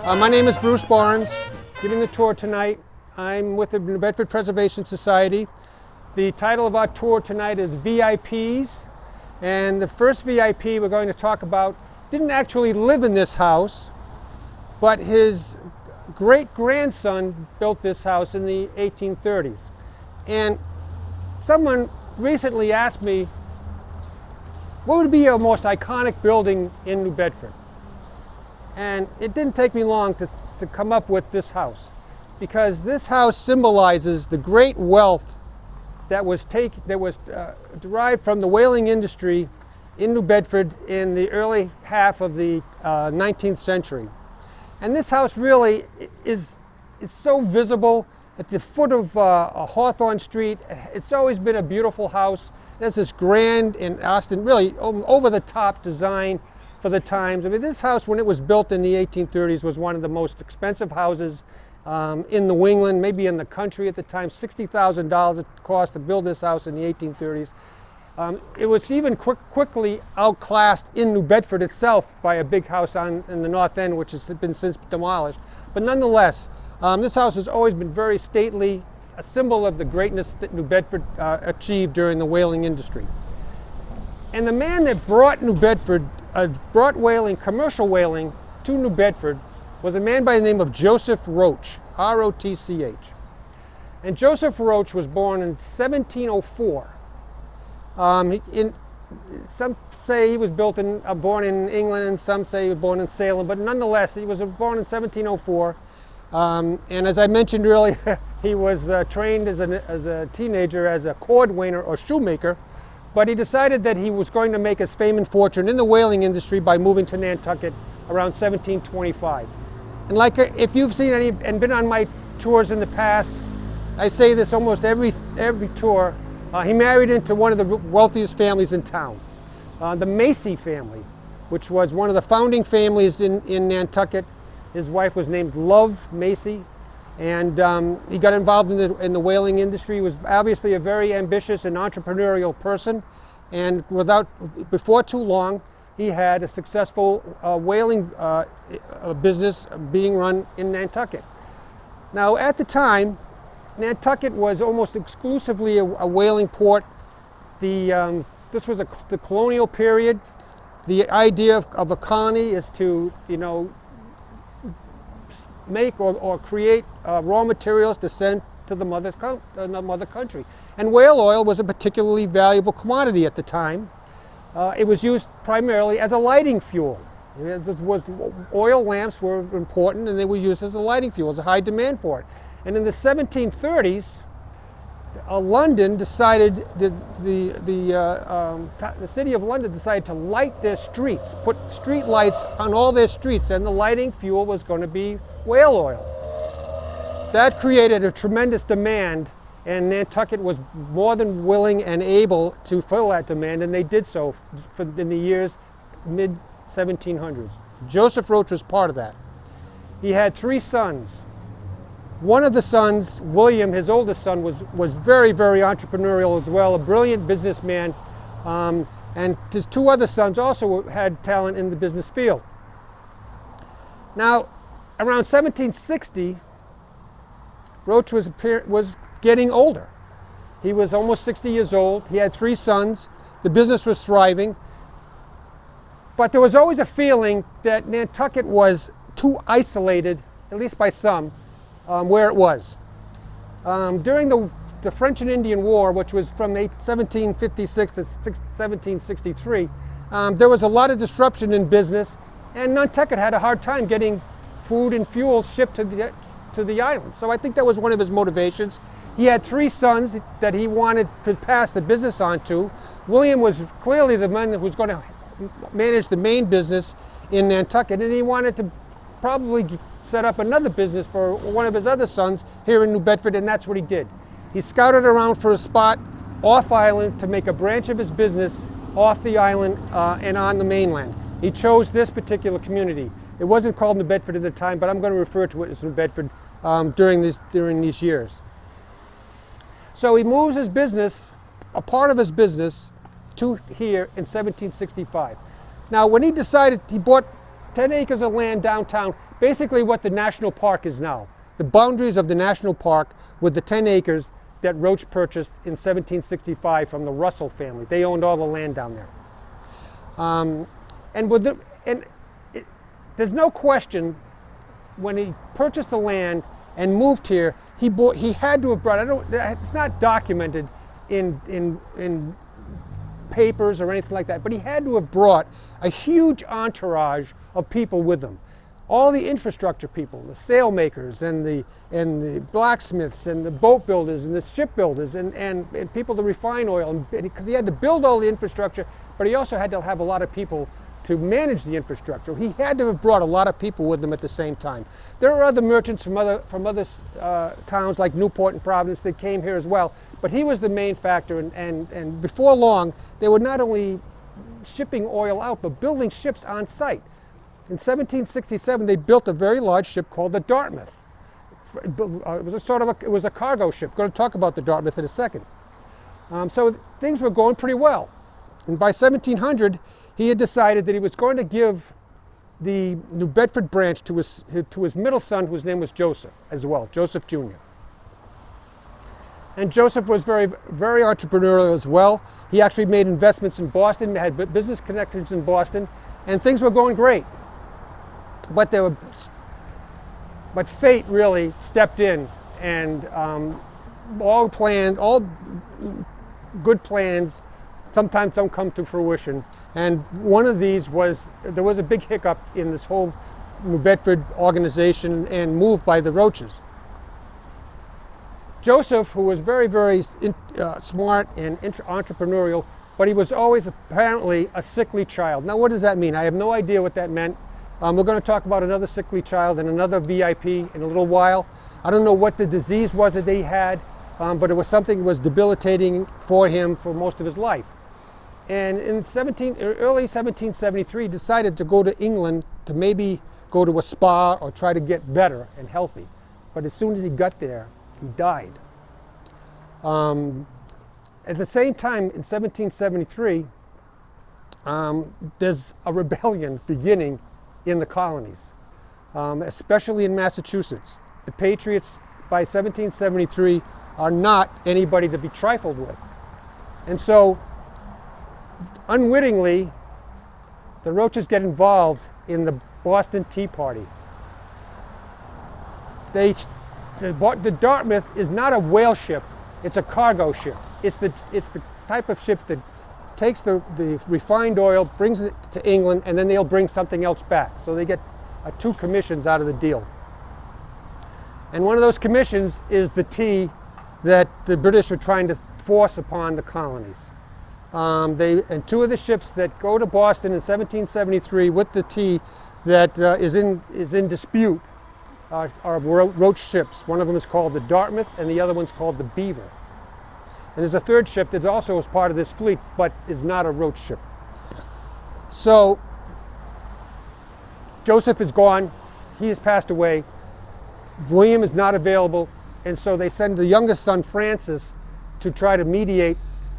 My name is Bruce Barnes, giving the tour tonight. I'm with the New Bedford Preservation Society. The title of our tour tonight is VIPs, and the first VIP we're going to talk about didn't actually live in this house, but his great-grandson built this house in the 1830s. And someone recently asked me, what would be your most iconic building in New Bedford? And it didn't take me long to come up with this house, because this house symbolizes the great wealth that was derived from the whaling industry in New Bedford in the early half of the 19th century. And this house really is so visible at the foot of Hawthorne Street. It's always been a beautiful house. It has this grand and really over-the-top design for the times. I mean, this house, when it was built in the 1830s, was one of the most expensive houses in New England, maybe in the country at the time. $60,000 it cost to build this house in the 1830s. It was even quickly outclassed in New Bedford itself by a big house in the North End, which has been since demolished. But nonetheless, this house has always been very stately, a symbol of the greatness that New Bedford achieved during the whaling industry. And the man that brought brought whaling, commercial whaling, to New Bedford was a man by the name of Joseph Rotch, R-O-T-C-H. And Joseph Rotch was born in 1704. Some say he was born in England, and some say he was born in Salem, but nonetheless, he was born in 1704. And as I mentioned earlier, he was trained as a teenager as a cordwainer or shoemaker, but he decided that he was going to make his fame and fortune in the whaling industry by moving to Nantucket around 1725. And like, if you've seen any and been on my tours in the past, I say this almost every tour, he married into one of the wealthiest families in town, the Macy family, which was one of the founding families in Nantucket. His wife was named Love Macy, and he got involved in the whaling industry. He was obviously a very ambitious and entrepreneurial person, and before too long, he had a successful whaling business being run in Nantucket. Now, at the time, Nantucket was almost exclusively a whaling port. This was the colonial period. The idea of a colony is to, make or create raw materials to send to the mother country. And whale oil was a particularly valuable commodity at the time. It was used primarily as a lighting fuel. Oil lamps were important, and they were used as a lighting fuel. There was a high demand for it. And in the 1730s, London decided, the city of London decided to light their streets, put street lights on all their streets, and the lighting fuel was going to be whale oil. That created a tremendous demand, and Nantucket was more than willing and able to fill that demand, and they did so in the years mid-1700s. Joseph Rotch was part of that. He had 3 sons. One of the sons, William, his oldest son, was very, very entrepreneurial as well, a brilliant businessman, and his 2 other sons also had talent in the business field. Now, around 1760, Rotch was getting older. He was almost 60 years old. He had 3 sons. The business was thriving. But there was always a feeling that Nantucket was too isolated, at least by some, where it was. During the French and Indian War, which was from 1756 to 1763, there was a lot of disruption in business, and Nantucket had a hard time getting food and fuel shipped to the island. So I think that was one of his motivations. He had 3 sons that he wanted to pass the business on to. William was clearly the man who was going to manage the main business in Nantucket, and he wanted to probably set up another business for one of his other sons here in New Bedford, and that's what he did. He scouted around for a spot off island to make a branch of his business off the island and on the mainland. He chose this particular community. It wasn't called New Bedford at the time, but I'm going to refer to it as New Bedford during these years. So he moves his business, a part of his business, to here in 1765. Now, when he decided, he bought 10 acres of land downtown. basically what the national park is now. The boundaries of the national park were the 10 acres that Rotch purchased in 1765 from the Russell family. They owned all the land down there. There's no question when he purchased the land and moved here, he had to have brought, it's not documented in papers or anything like that, but he had to have brought a huge entourage of people with him. All the infrastructure people, the sailmakers and the blacksmiths and the boat builders and the shipbuilders and people to refine oil, because he had to build all the infrastructure, but he also had to have a lot of people to manage the infrastructure. He had to have brought a lot of people with him at the same time. There are other merchants from other towns like Newport and Providence that came here as well, but he was the main factor, and before long they were not only shipping oil out but building ships on site. In 1767 they built a very large ship called the Dartmouth. It was a cargo ship. We're going to talk about the Dartmouth in a second. So things were going pretty well, and by 1700 he had decided that he was going to give the New Bedford branch to his middle son, whose name was Joseph as well, Joseph Jr. And Joseph was very, very entrepreneurial as well. He actually made investments in Boston, had business connections in Boston, and things were going great. But fate really stepped in, and all good plans sometimes don't come to fruition. And one of these was, there was a big hiccup in this whole New Bedford organization and move by the Rotches. Joseph, who was very, very smart and entrepreneurial, but he was always apparently a sickly child. Now, what does that mean? I have no idea what that meant. We're going to talk about another sickly child and another VIP in a little while. I don't know what the disease was that they had, but it was something that was debilitating for him for most of his life. And in early 1773, he decided to go to England to maybe go to a spa or try to get better and healthy. But as soon as he got there, he died. At the same time, in 1773, there's a rebellion beginning in the colonies, especially in Massachusetts. The Patriots, by 1773, are not anybody to be trifled with. And so, unwittingly, the Rotches get involved in the Boston Tea Party. The Dartmouth is not a whale ship, it's a cargo ship. It's the type of ship that takes the refined oil, brings it to England, and then they'll bring something else back. So they get 2 commissions out of the deal. And one of those commissions is the tea that the British are trying to force upon the colonies. And 2 of the ships that go to Boston in 1773 with the tea that is in dispute are Rotch ships. One of them is called the Dartmouth, and the other one's called the Beaver. And there's a 3rd ship that also is part of this fleet, but is not a Rotch ship. So Joseph is gone. He has passed away. William is not available, and so they send the youngest son, Francis, to try to mediate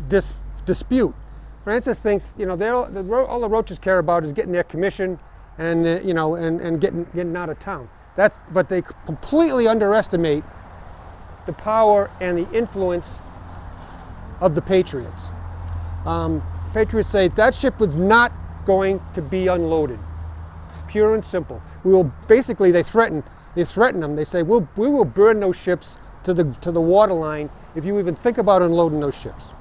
this dispute. Francis thinks, all the Rotches care about is getting their commission and and getting out of town. But they completely underestimate the power and the influence of the Patriots. Patriots say that ship was not going to be unloaded. Pure and simple. They threaten them. They say, we will burn those ships to the waterline if you even think about unloading those ships.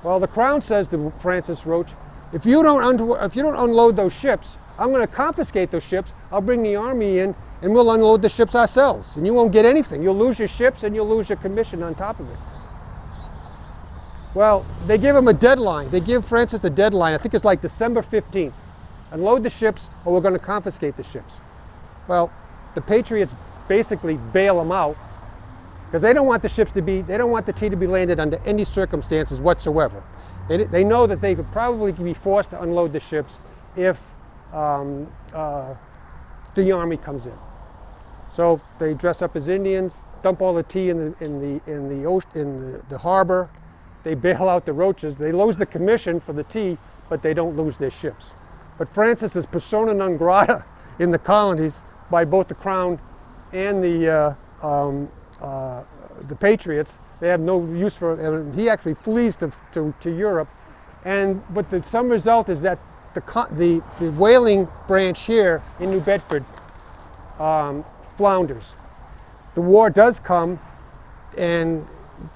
Well, the Crown says to Francis Rotch, if you don't unload those ships, I'm going to confiscate those ships. I'll bring the army in and we'll unload the ships ourselves. And you won't get anything. You'll lose your ships and you'll lose your commission on top of it. Well, they give him a deadline. They give Francis a deadline. I think it's like December 15th. Unload the ships or we're going to confiscate the ships. Well, the Patriots basically bail them out because they don't want the tea to be landed under any circumstances whatsoever. They know that they could probably be forced to unload the ships if the army comes in. So they dress up as Indians, dump all the tea in the harbor. They bail out the Rotches. They lose the commission for the tea, but they don't lose their ships. But Francis is persona non grata in the colonies by both the Crown and the Patriots. They have no use for it. He actually flees to Europe. But some result is that the whaling branch here in New Bedford flounders. The war does come, and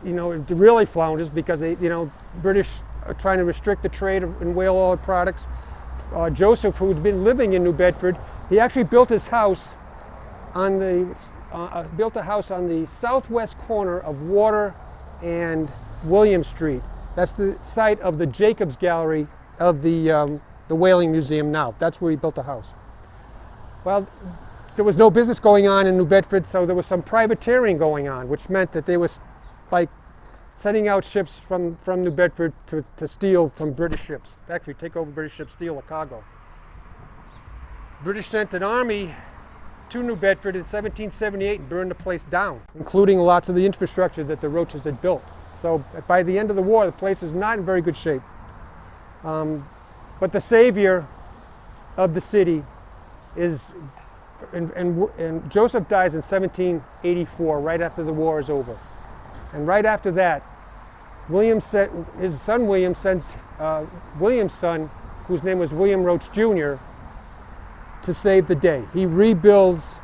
it really flounders because British are trying to restrict the trade in whale oil products. Joseph, who'd been living in New Bedford, he actually built his house on the southwest corner of Water and William Street. That's the site of the Jacobs Gallery of the Whaling Museum now. That's where he built the house. Well, there was no business going on in New Bedford, so there was some privateering going on, which meant that they was like sending out ships from New Bedford to steal from British ships, actually take over British ships, steal a cargo. British sent an army to New Bedford in 1778 and burned the place down, including lots of the infrastructure that the Rotches had built. So by the end of the war, the place was not in very good shape. But the savior of the city is, and Joseph dies in 1784, right after the war is over. And right after that, his son William sends William's son, whose name was William Rotch Jr., to save the day. He rebuilds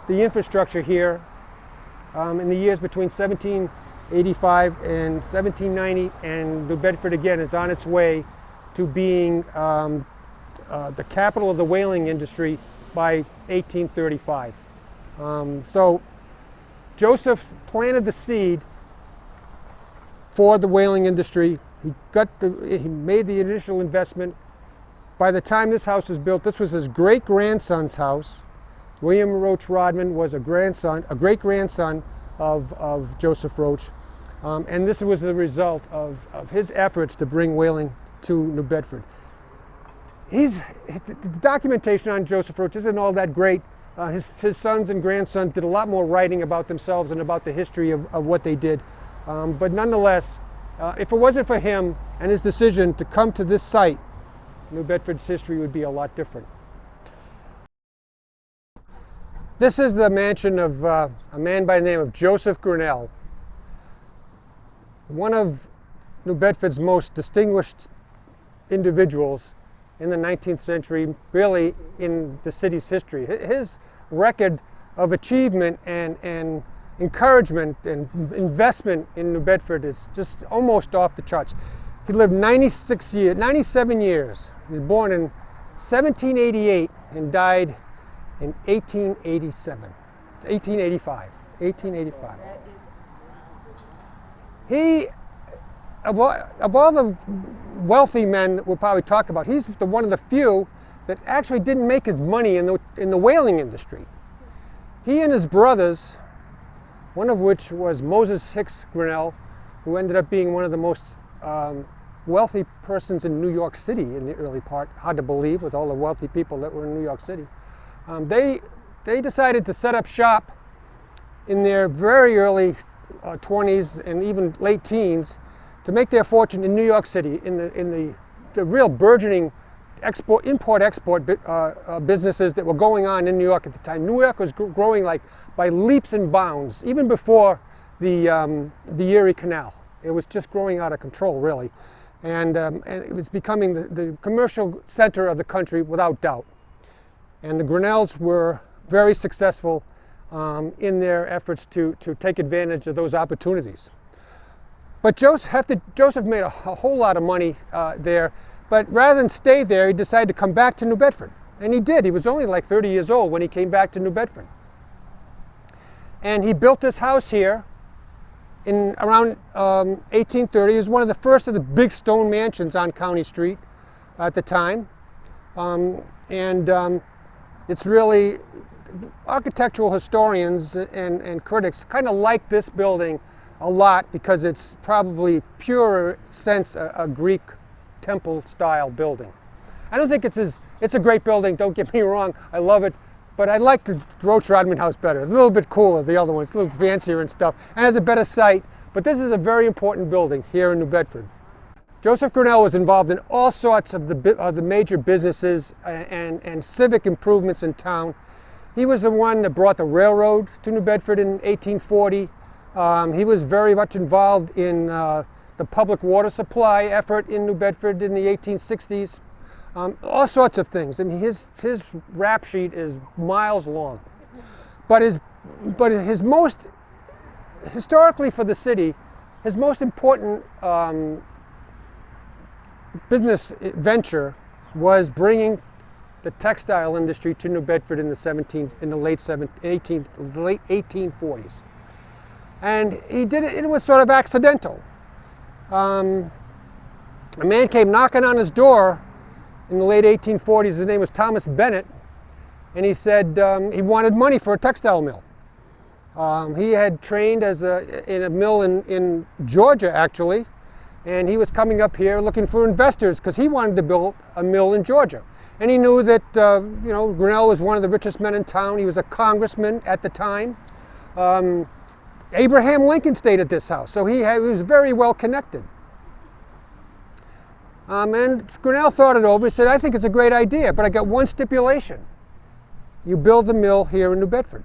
the infrastructure here in the years between 1785 and 1790, and New Bedford again is on its way to being the capital of the whaling industry by 1835. So Joseph planted the seed for the whaling industry. He made the initial investment. By the time this house was built, this was his great-grandson's house. William Roach Rodman was a great-grandson of Joseph Rotch. And this was the result of his efforts to bring whaling to New Bedford. The documentation on Joseph Rotch isn't all that great. His sons and grandsons did a lot more writing about themselves and about the history of what they did. But nonetheless, if it wasn't for him and his decision to come to this site, New Bedford's history would be a lot different. This is the mansion of a man by the name of Joseph Grinnell, one of New Bedford's most distinguished individuals in the 19th century, really in the city's history. His record of achievement and encouragement and investment in New Bedford is just almost off the charts. He lived 97 years. He was born in 1788 and died in 1885. He, of all the wealthy men that we'll probably talk about, he's one of the few that actually didn't make his money in the whaling industry. He and his brothers, one of which was Moses Hicks Grinnell, who ended up being one of the most wealthy persons in New York City in the early part, hard to believe with all the wealthy people that were in New York City. They decided to set up shop in their very early 20s and even late teens to make their fortune in New York City in the real burgeoning import-export businesses that were going on in New York at the time. New York was growing like by leaps and bounds, even before the Erie Canal. It was just growing out of control, really. And it was becoming the commercial center of the country without doubt. And the Grinnells were very successful in their efforts to take advantage of those opportunities. But Joseph made a whole lot of money there, but rather than stay there, he decided to come back to New Bedford. And he did. He was only like 30 years old when he came back to New Bedford. And he built this house here in around 1830. It was one of the first of the big stone mansions on County Street at the time. It's really, architectural historians and critics kind of like this building a lot because it's probably pure sense a Greek temple style building. I don't think it's a great building, don't get me wrong, I love it, but I like the Roach Rodman house better. It's a little bit cooler, the other one, it's a little fancier and stuff, and has a better site, but this is a very important building here in New Bedford. Joseph Grinnell was involved in all sorts of the major businesses and civic improvements in town. He was the one that brought the railroad to New Bedford in 1840. He was very much involved in the public water supply effort in New Bedford in the 1860s. All sorts of things. I mean, his rap sheet is miles long. But his most, historically for the city, his most important business venture was bringing the textile industry to New Bedford in the late 1840s. And he did it, it was sort of accidental. A man came knocking on his door in the late 1840s. His name was Thomas Bennett, and he said he wanted money for a textile mill. He had trained in a mill in Georgia, actually, and he was coming up here looking for investors because he wanted to build a mill in Georgia. And he knew that Grinnell was one of the richest men in town. He was a congressman at the time. Abraham Lincoln stayed at this house, so he was very well connected. And Grinnell thought it over. He said, I think it's a great idea, but I got one stipulation. You build the mill here in New Bedford.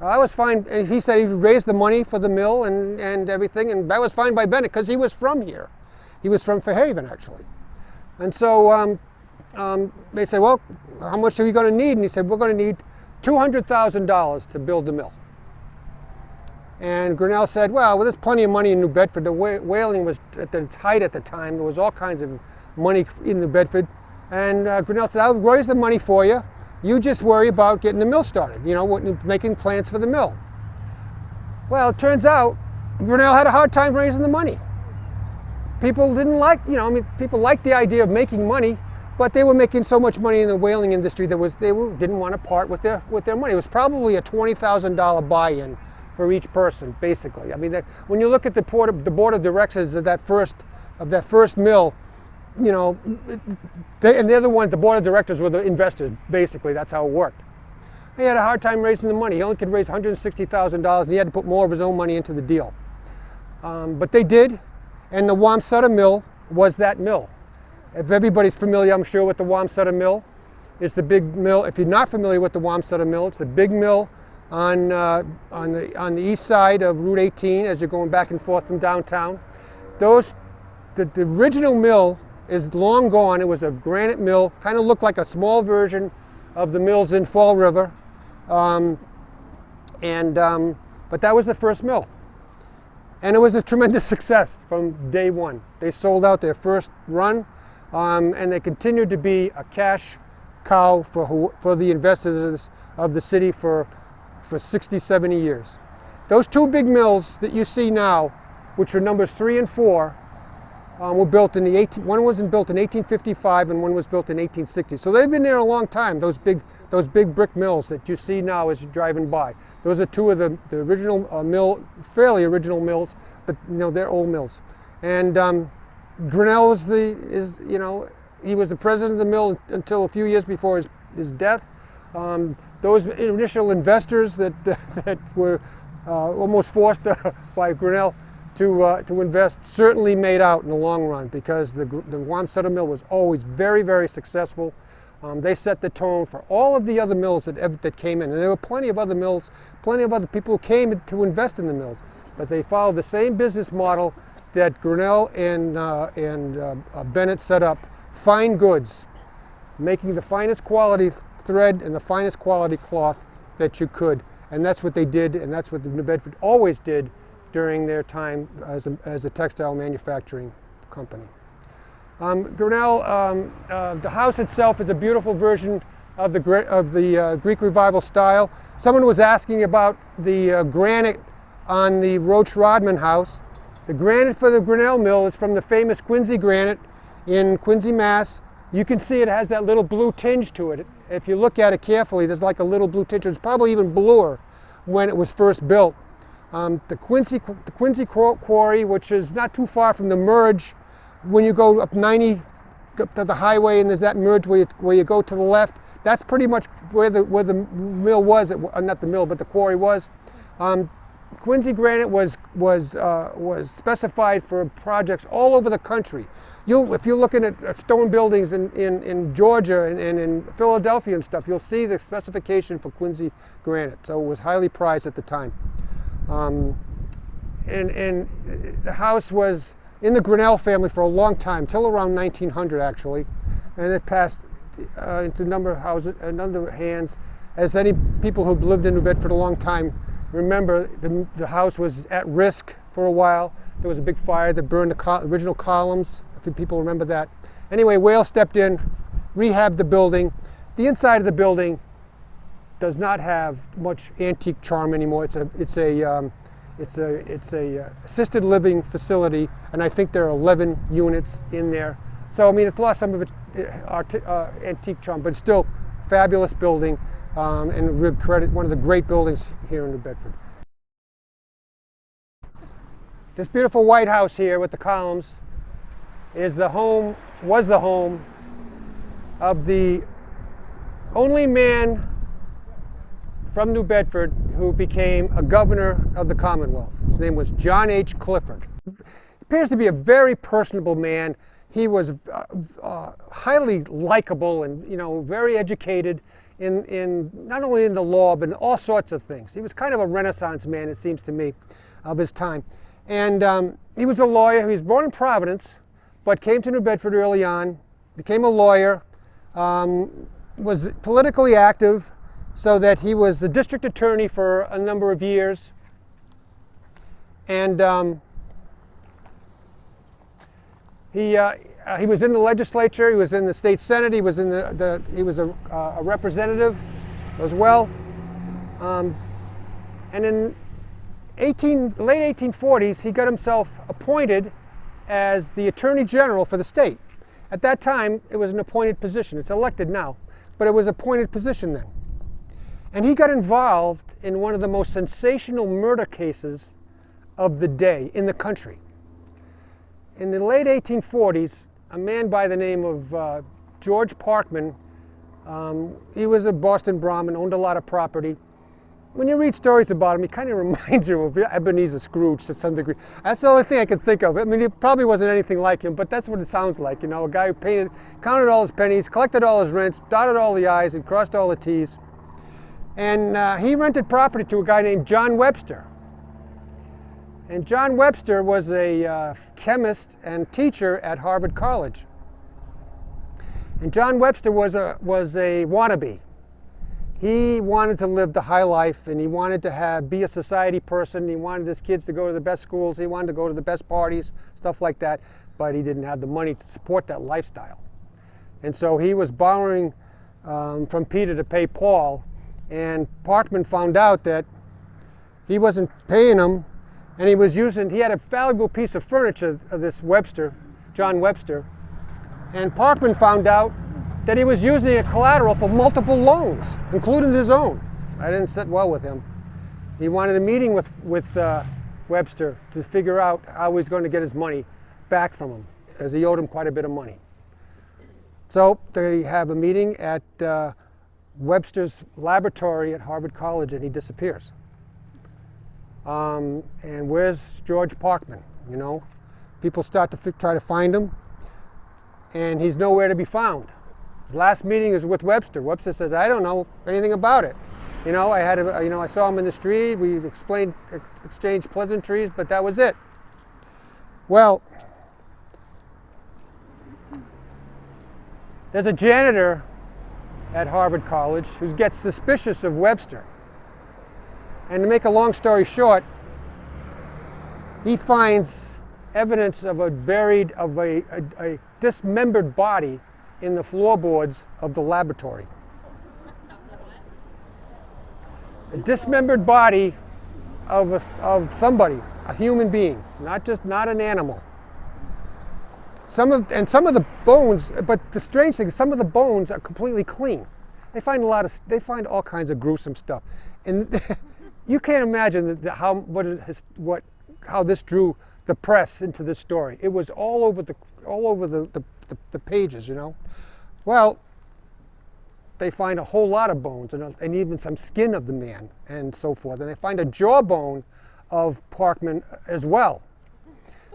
I was fine. And he said he raised the money for the mill and everything, and that was fine by Bennett because he was from here. He was from Fairhaven, actually. And so they said, well, how much are we going to need? And he said, we're going to need $200,000 to build the mill. And Grinnell said, well, there's plenty of money in New Bedford. The whaling was at its height at the time. There was all kinds of money in New Bedford. And Grinnell said, I'll raise the money for you. You just worry about getting the mill started, making plans for the mill. Well, it turns out Grinnell had a hard time raising the money. People didn't like, people liked the idea of making money, but they were making so much money in the whaling industry that didn't want to part with their money. It was probably a $20,000 buy-in for each person, basically. I mean, when you look at the board of directors of that first mill, and they're the ones, the board of directors were the investors, basically. That's how it worked. He had a hard time raising the money. He only could raise $160,000, and he had to put more of his own money into the deal. But they did, and the Wamsutta Mill was that mill. If everybody's familiar, I'm sure, with the Wamsutta Mill, it's the big mill. If you're not familiar with the Wamsutta Mill, it's the big mill on the east side of Route 18 as you're going back and forth from downtown. The original mill is long gone. It was a granite mill, kind of looked like a small version of the mills in Fall River, but that was the first mill. And it was a tremendous success from day one. They sold out their first run, and they continued to be a cash cow for the investors of the city for 60, 70 years. Those two big mills that you see now, which are numbers 3 and 4, were built one was built in 1855 and one was built in 1860. So they've been there a long time, those big brick mills that you see now as you're driving by. Those are two of the original fairly original mills, but they're old mills. And Grinnell he was the president of the mill until a few years before his death. Those initial investors that were almost forced by Grinnell to invest certainly made out in the long run, because the Wamsutta Mill was always very, very successful. They set the tone for all of the other mills that came in. And there were plenty of other mills, plenty of other people who came to invest in the mills. But they followed the same business model that Grinnell and Bennett set up: fine goods, making the finest quality thread and the finest quality cloth that you could. And that's what they did, and that's what New Bedford always did during their time as a textile manufacturing company. Grinnell, the house itself is a beautiful version of the Greek Revival style. Someone was asking about the granite on the Rodman house. The granite for the Grinnell mill is from the famous Quincy granite in Quincy, Mass. You can see it has that little blue tinge to it. If you look at it carefully, there's like a little blue tinge. It's probably even bluer when it was first built. The Quincy quarry, which is not too far from the merge, when you go up 90 up to the highway and there's that merge where you go to the left, that's pretty much where the mill was, not the mill, but the quarry was. Quincy granite was specified for projects all over the country. If you're looking at stone buildings in Georgia and in Philadelphia and stuff, you'll see the specification for Quincy granite. So it was highly prized at the time. And the house was in the Grinnell family for a long time, till around 1900 actually, and it passed into a number of hands. As any people who've lived in New Bedford a long time remember, the house was at risk for a while. There was a big fire that burned the original columns, if people remember that. Anyway, Whale stepped in, rehabbed the building. The inside of the building does not have much antique charm anymore. It's a assisted living facility, and I think there are 11 units in there. So I mean, it's lost some of its antique charm, but it's still a fabulous building, and we credit one of the great buildings here in New Bedford. This beautiful white house here with the columns was the home of the only man from New Bedford who became a governor of the Commonwealth. His name was John H. Clifford. He appears to be a very personable man. He was highly likable and, very educated in not only in the law, but in all sorts of things. He was kind of a Renaissance man, it seems to me, of his time. And he was a lawyer. He was born in Providence, but came to New Bedford early on, became a lawyer, was politically active, so that he was the district attorney for a number of years. And he was in the legislature. He was in the state senate. He was he was a representative as well. And in late 1840s, he got himself appointed as the attorney general for the state. At that time, it was an appointed position. It's elected now, but it was an appointed position then. And he got involved in one of the most sensational murder cases of the day in the country. In the late 1840s, a man by the name of George Parkman, he was a Boston Brahmin, owned a lot of property. When you read stories about him, he kind of reminds you of Ebenezer Scrooge to some degree. That's the only thing I can think of. I mean, he probably wasn't anything like him, but that's what it sounds like. A guy who counted all his pennies, collected all his rents, dotted all the I's, and crossed all the T's. And he rented property to a guy named John Webster. And John Webster was a chemist and teacher at Harvard College. And John Webster was a wannabe. He wanted to live the high life, and he wanted to be a society person. He wanted his kids to go to the best schools. He wanted to go to the best parties, stuff like that. But he didn't have the money to support that lifestyle. And so he was borrowing from Peter to pay Paul. And Parkman found out that he wasn't paying him, and he had a valuable piece of furniture of this John Webster. And Parkman found out that he was using a collateral for multiple loans, including his own. I didn't sit well with him. He wanted a meeting with Webster to figure out how he was going to get his money back from him, because he owed him quite a bit of money. So they have a meeting at Webster's laboratory at Harvard College, and he disappears. And where's George Parkman? People start to try to find him, and he's nowhere to be found. His last meeting is with Webster. Webster says, "I don't know anything about it. I saw him in the street. We exchanged pleasantries, but that was it." Well, there's a janitor at Harvard College who gets suspicious of Webster. And to make a long story short, he finds evidence of a dismembered body in the floorboards of the laboratory. A dismembered body of somebody, a human being, not an animal. Some of the bones, but the strange thing is some of the bones are completely clean. They find all kinds of gruesome stuff, and you can't imagine how this drew the press into this story. It was all over the pages, Well, they find a whole lot of bones and even some skin of the man and so forth, and they find a jawbone of Parkman as well.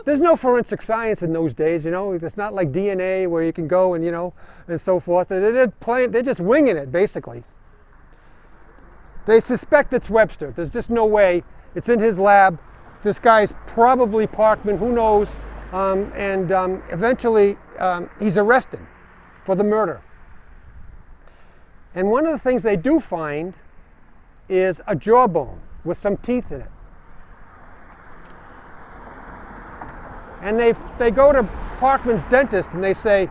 There's no forensic science in those days, you know. It's not like DNA where you can go and, you know, and so forth. They're just winging it, basically. They suspect it's Webster. There's just no way. It's in his lab. This guy's probably Parkman, who knows? Eventually he's arrested for the murder. And one of the things they do find is a jawbone with some teeth in it. And they go to Parkman's dentist and they say,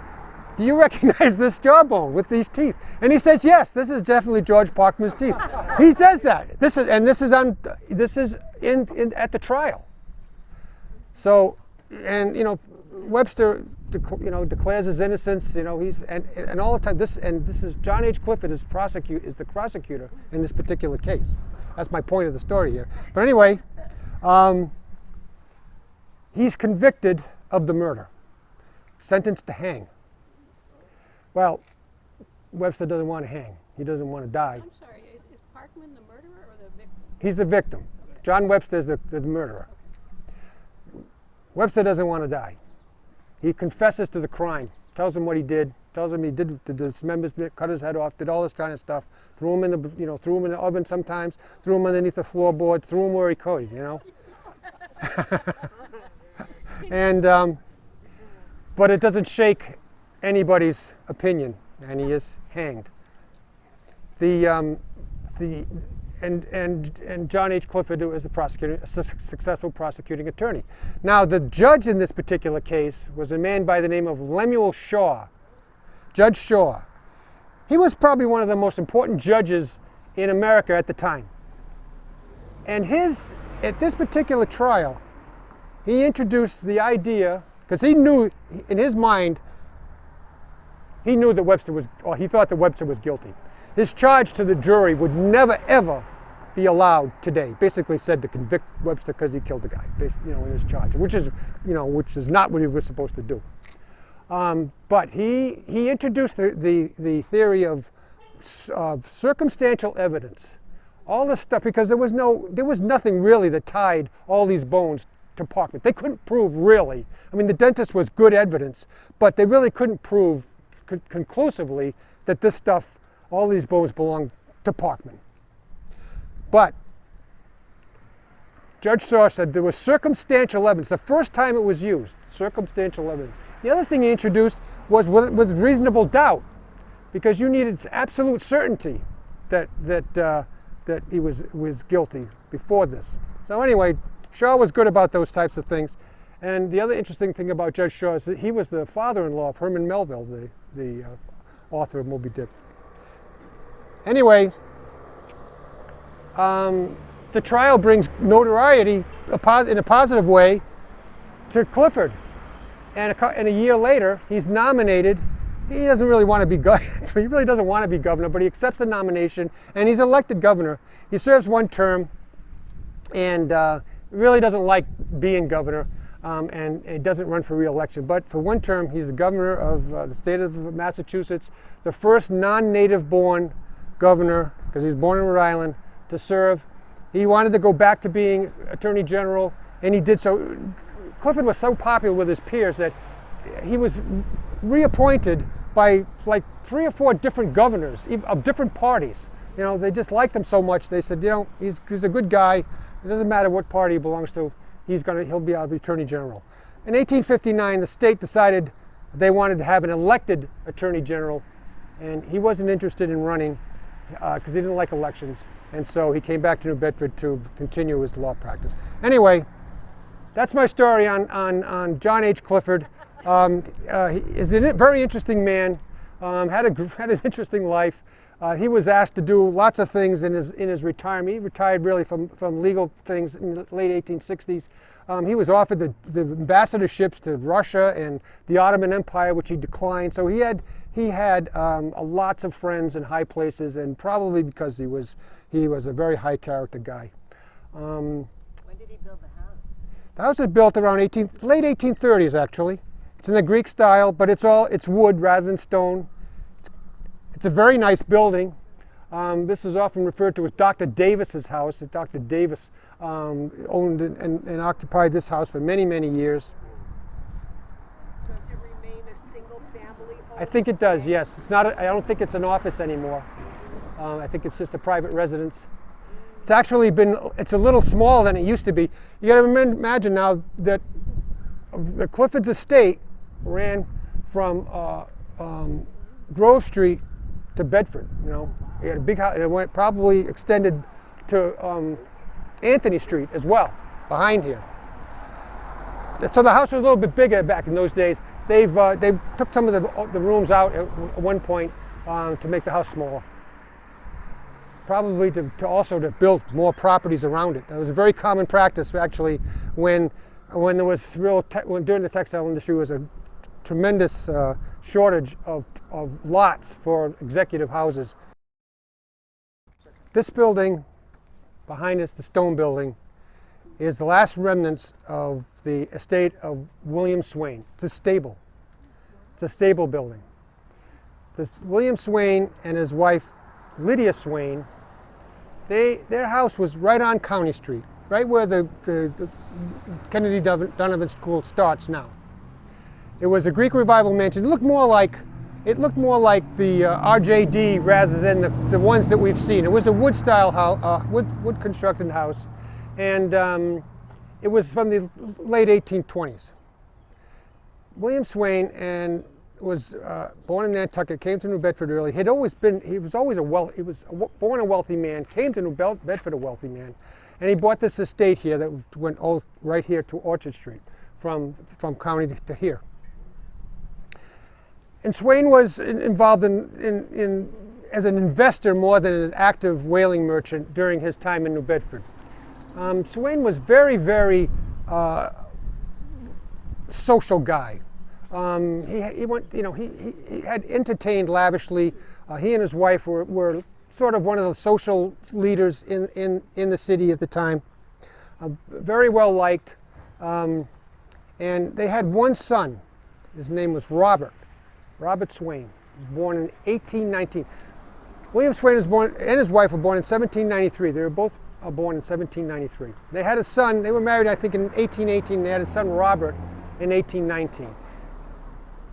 "Do you recognize this jawbone with these teeth?" And he says, "Yes, this is definitely George Parkman's teeth." He says that. This is at the trial. So, and you know, Webster, declares his innocence. You know, and all the time. This is John H. Clifford is the prosecutor in this particular case. That's my point of the story here. But anyway. He's convicted of the murder, sentenced to hang. Well, Webster doesn't want to hang. He doesn't want to die. I'm sorry, is Parkman the murderer or the victim? He's the victim. Okay. John Webster is the murderer. Webster doesn't want to die. He confesses to the crime, tells him what he did, tells him he did the dismembers, cut his head off, did all this kind of stuff, threw him in the oven sometimes, threw him underneath the floorboards, threw him where he could, you know. And, but it doesn't shake anybody's opinion, and he is hanged. And John H. Clifford was the prosecutor, a successful prosecuting attorney. Now, the judge in this particular case was a man by the name of Lemuel Shaw, Judge Shaw. He was probably one of the most important judges in America at the time. And at this particular trial, he introduced the idea, because he knew, in his mind, he knew that he thought that Webster was guilty. His charge to the jury would never, ever be allowed today. Basically said to convict Webster because he killed the guy, in his charge, which is not what he was supposed to do. But he introduced the theory of circumstantial evidence. All this stuff, because there was nothing really that tied all these bones to Parkman. They couldn't prove really. I mean, the dentist was good evidence, but they really couldn't prove conclusively that this stuff, all these bones belonged to Parkman. But Judge Shaw said there was circumstantial evidence. The first time it was used, circumstantial evidence. The other thing he introduced was with reasonable doubt, because you needed absolute certainty that he was guilty before this. So anyway, Shaw was good about those types of things. And the other interesting thing about Judge Shaw is that he was the father-in-law of Herman Melville, the author of Moby Dick. Anyway, the trial brings notoriety in a positive way to Clifford. And a year later, he's nominated. He doesn't really want to be governor. He really doesn't want to be governor, but he accepts the nomination, and he's elected governor. He serves one term, and really doesn't like being governor, and he doesn't run for re-election. But for one term, he's the governor of the state of Massachusetts, the first non-native born governor, because he was born in Rhode Island, to serve. He wanted to go back to being Attorney General, and he did so. Clifford was so popular with his peers that he was reappointed by like 3 or 4 different governors of different parties. You know, they just liked him so much. They said, he's a good guy. It doesn't matter what party he belongs to. He'll be our Attorney General. In 1859, the state decided they wanted to have an elected Attorney General, and he wasn't interested in running because he didn't like elections. And so he came back to New Bedford to continue his law practice. Anyway, that's my story on John H. Clifford. He is a very interesting man. Had an interesting life. He was asked to do lots of things in his retirement. He retired really from legal things in the late 1860s. He was offered the ambassadorships to Russia and the Ottoman Empire, which he declined. So he had lots of friends in high places, and probably because he was a very high character guy. When did he build the house? The house was built around late 1830s, actually. It's in the Greek style, but it's wood rather than stone. It's a very nice building. This is often referred to as Dr. Davis's house. Dr. Davis owned and occupied this house for many, many years. Does it remain a single family home? I think it does, yes. It's not. I don't think it's an office anymore. I think it's just a private residence. It's actually been. It's a little smaller than it used to be. You got to imagine now that the Clifford's estate ran from Grove Street to Bedford. You know, he had a big house, and it went probably extended to Anthony Street as well, behind here. So the house was a little bit bigger back in those days. They've took some of the rooms out at one point to make the house smaller. Probably to also to build more properties around it. That was a very common practice actually when there was during the textile industry was a tremendous shortage of lots for executive houses. This building behind us, the stone building, is the last remnants of the estate of William Swain. It's a stable. It's a stable building. William Swain and his wife Lydia Swain, their house was right on County Street, right where the Kennedy Donovan School starts now. It was a Greek Revival mansion. It looked more like the RJD rather than the ones that we've seen. It was a wood style house, wood constructed house, and it was from the late 1820s. William Swain was born in Nantucket, came to New Bedford early. He was born a wealthy man, came to New Bedford a wealthy man, and he bought this estate here that went all right here to Orchard Street, from County to here. And Swain was involved in as an investor more than an active whaling merchant during his time in New Bedford. Swain was very, very social guy. He had entertained lavishly. He and his wife were sort of one of the social leaders in the city at the time. Very well liked, and they had one son. His name was Robert Swain. He was born in 1819. William Swain was born, and his wife were born in 1793. They were both born in 1793. They had a son. They were married, I think, in 1818. They had a son, Robert, in 1819.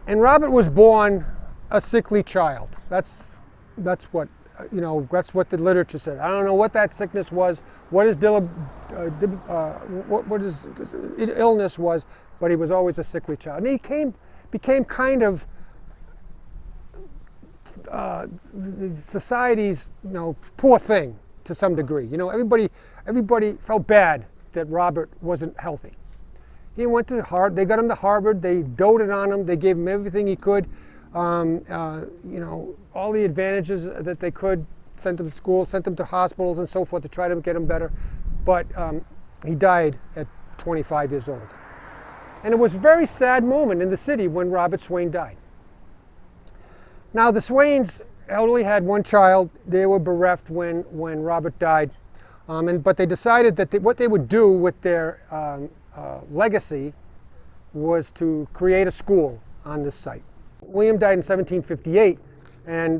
And Robert was born a sickly child. That's what the literature said. I don't know what that sickness was, what his illness was, but he was always a sickly child. And he became kind of the society's poor thing to some degree. Everybody felt bad that Robert wasn't healthy. He went to Harvard. They got him to Harvard. They doted on him. They gave him everything he could. All the advantages that they could. Sent him to school, sent him to hospitals and so forth to try to get him better. But he died at 25 years old. And it was a very sad moment in the city when Robert Swain died. Now the Swains only had one child. They were bereft when Robert died. But they decided that what they would do with their legacy was to create a school on this site. William died in 1758,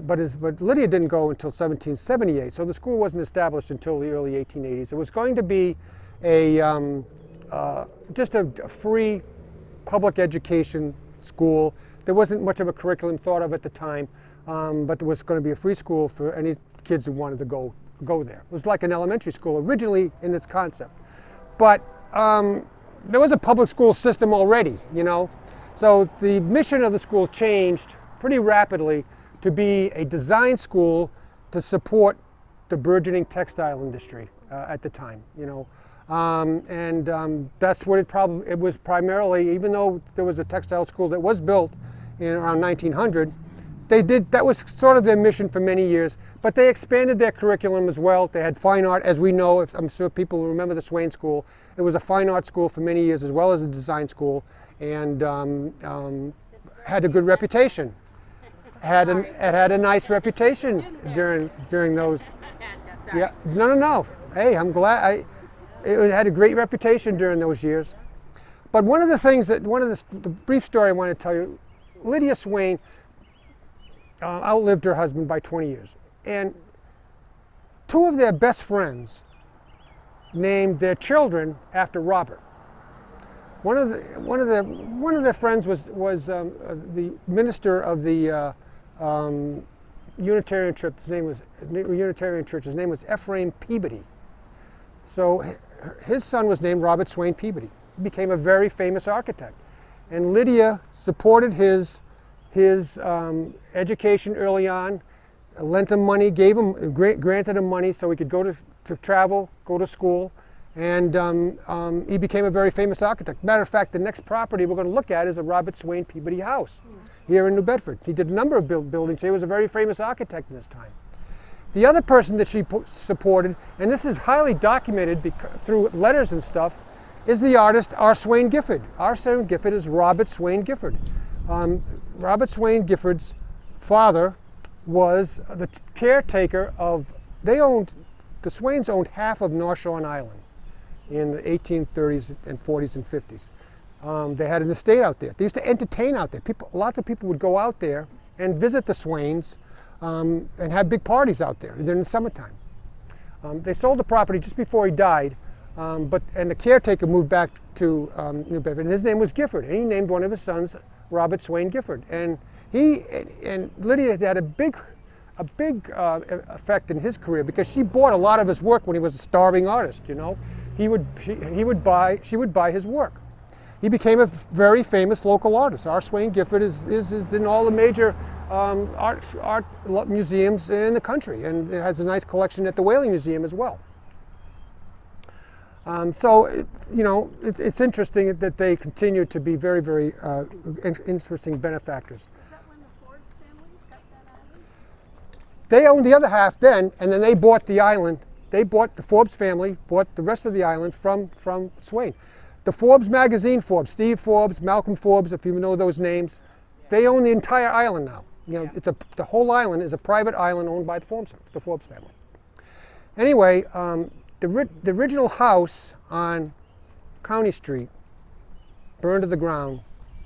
but Lydia didn't go until 1778, so the school wasn't established until the early 1880s. It was going to be just a free public education school. There wasn't much of a curriculum thought of at the time, but there was going to be a free school for any kids who wanted to go there. It was like an elementary school originally in its concept, but there was a public school system already, So the mission of the school changed pretty rapidly to be a design school to support the burgeoning textile industry at the time, that's what it was primarily. Even though there was a textile school that was built in around 1900, that was sort of their mission for many years, but they expanded their curriculum as well. They had fine art, as we know. I'm sure people remember the Swain School. It was a fine art school for many years as well as a design school, and had a good reputation. Had a nice reputation during those. Yeah, no. Hey, I'm glad. It had a great reputation during those years. But one of the brief story I want to tell you, Lydia Swain outlived her husband by 20 years. And two of their best friends named their children after Robert. One of their friends was the minister of the Unitarian Church. His name was Ephraim Peabody. So his son was named Robert Swain Peabody. He became a very famous architect, and Lydia supported his education early on, lent him money, granted him money so he could go to travel, go to school, and he became a very famous architect. Matter of fact, the next property we're going to look at is a Robert Swain Peabody house here in New Bedford. He did a number of buildings. He was a very famous architect in his time. The other person that she supported, and this is highly documented through letters and stuff, is the artist R. Swain Gifford. R. Swain Gifford is Robert Swain Gifford. Robert Swain Gifford's father was the caretaker of, the Swains owned half of North Shore Island in the 1830s and 40s and 50s. They had an estate out there. They used to entertain out there. Lots of people would go out there and visit the Swains and have big parties out there during the summertime. They sold the property just before he died, and the caretaker moved back to New Bedford, and his name was Gifford, and he named one of his sons Robert Swain Gifford. And he and Lydia had a big effect in his career because she bought a lot of his work when he was a starving artist. You know, she would buy his work. He became a very famous local artist. R. Swain Gifford is in all the major art museums in the country, and it has a nice collection at the Whaling Museum as well. It's interesting that they continue to be very, very interesting benefactors. Is that when the Forbes family got that island? They owned the other half then, and then they bought the island. The Forbes family bought the rest of the island from Swain. The Forbes magazine, Steve Forbes, Malcolm Forbes, if you know those names, they own the entire island now. You know, the whole island is a private island owned by the Forbes family. Anyway, the original house on County Street burned to the ground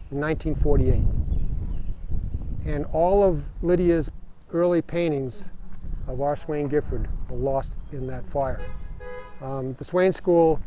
in 1948. And all of Lydia's early paintings of R. Swain Gifford were lost in that fire. The Swain School,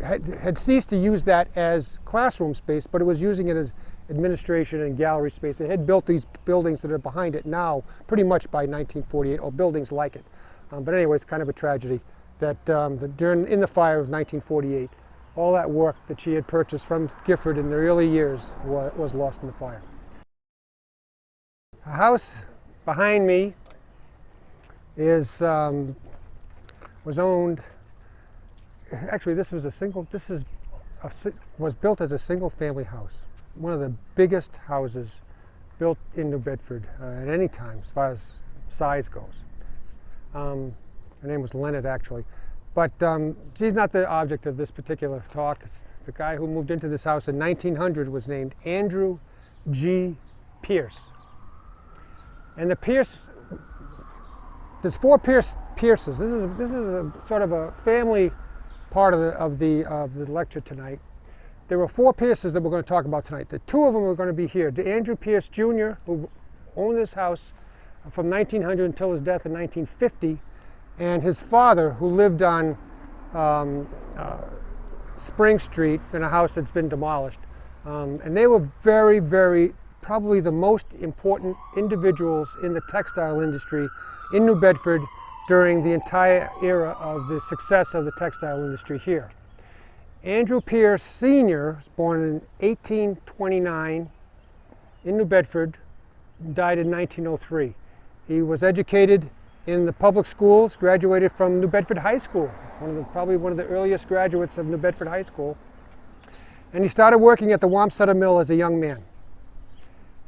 had ceased to use that as classroom space, but it was using it as administration and gallery space. They had built these buildings that are behind it now pretty much by 1948, or buildings like it. But anyway, it's kind of a tragedy that in the fire of 1948, all that work that she had purchased from Gifford in the early years was lost in the fire. The house behind me was owned. Actually, was built as a single-family house. One of the biggest houses built in New Bedford at any time, as far as size goes. Her name was Leonard, actually. But she's not the object of this particular talk. The guy who moved into this house in 1900 was named Andrew G. Pierce. And the Pierce, there's four Pierces. This is a sort of a family part of the lecture tonight. There were four Pierces that we're going to talk about tonight. The two of them are going to be here. Andrew Pierce Jr., who owned this house from 1900 until his death in 1950, and his father, who lived on Spring Street in a house that's been demolished. And they were very, very, probably the most important individuals in the textile industry in New Bedford during the entire era of the success of the textile industry here. Andrew Pierce Sr. was born in 1829 in New Bedford, died in 1903. He was educated in the public schools, graduated from New Bedford High School, probably one of the earliest graduates of New Bedford High School. And he started working at the Wamsutta Mill as a young man.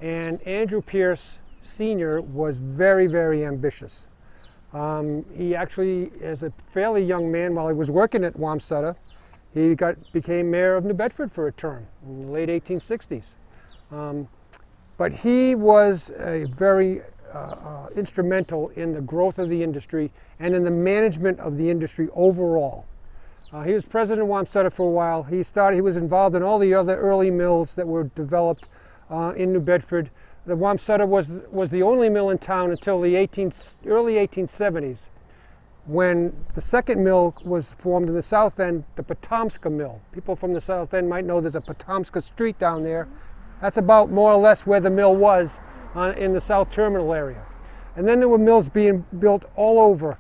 And Andrew Pierce Sr. was very, very ambitious. He actually, as a fairly young man, while he was working at Wamsutta, he became mayor of New Bedford for a term in the late 1860s. But he was very instrumental in the growth of the industry and in the management of the industry overall. He was president of Wamsutta for a while. He was involved in all the other early mills that were developed in New Bedford. The Wamsutta was the only mill in town until the early 1870s. when the second mill was formed in the south end, the Potomska Mill. People from the south end might know there's a Potomska Street down there. That's about more or less where the mill was in the south terminal area. And then there were mills being built all over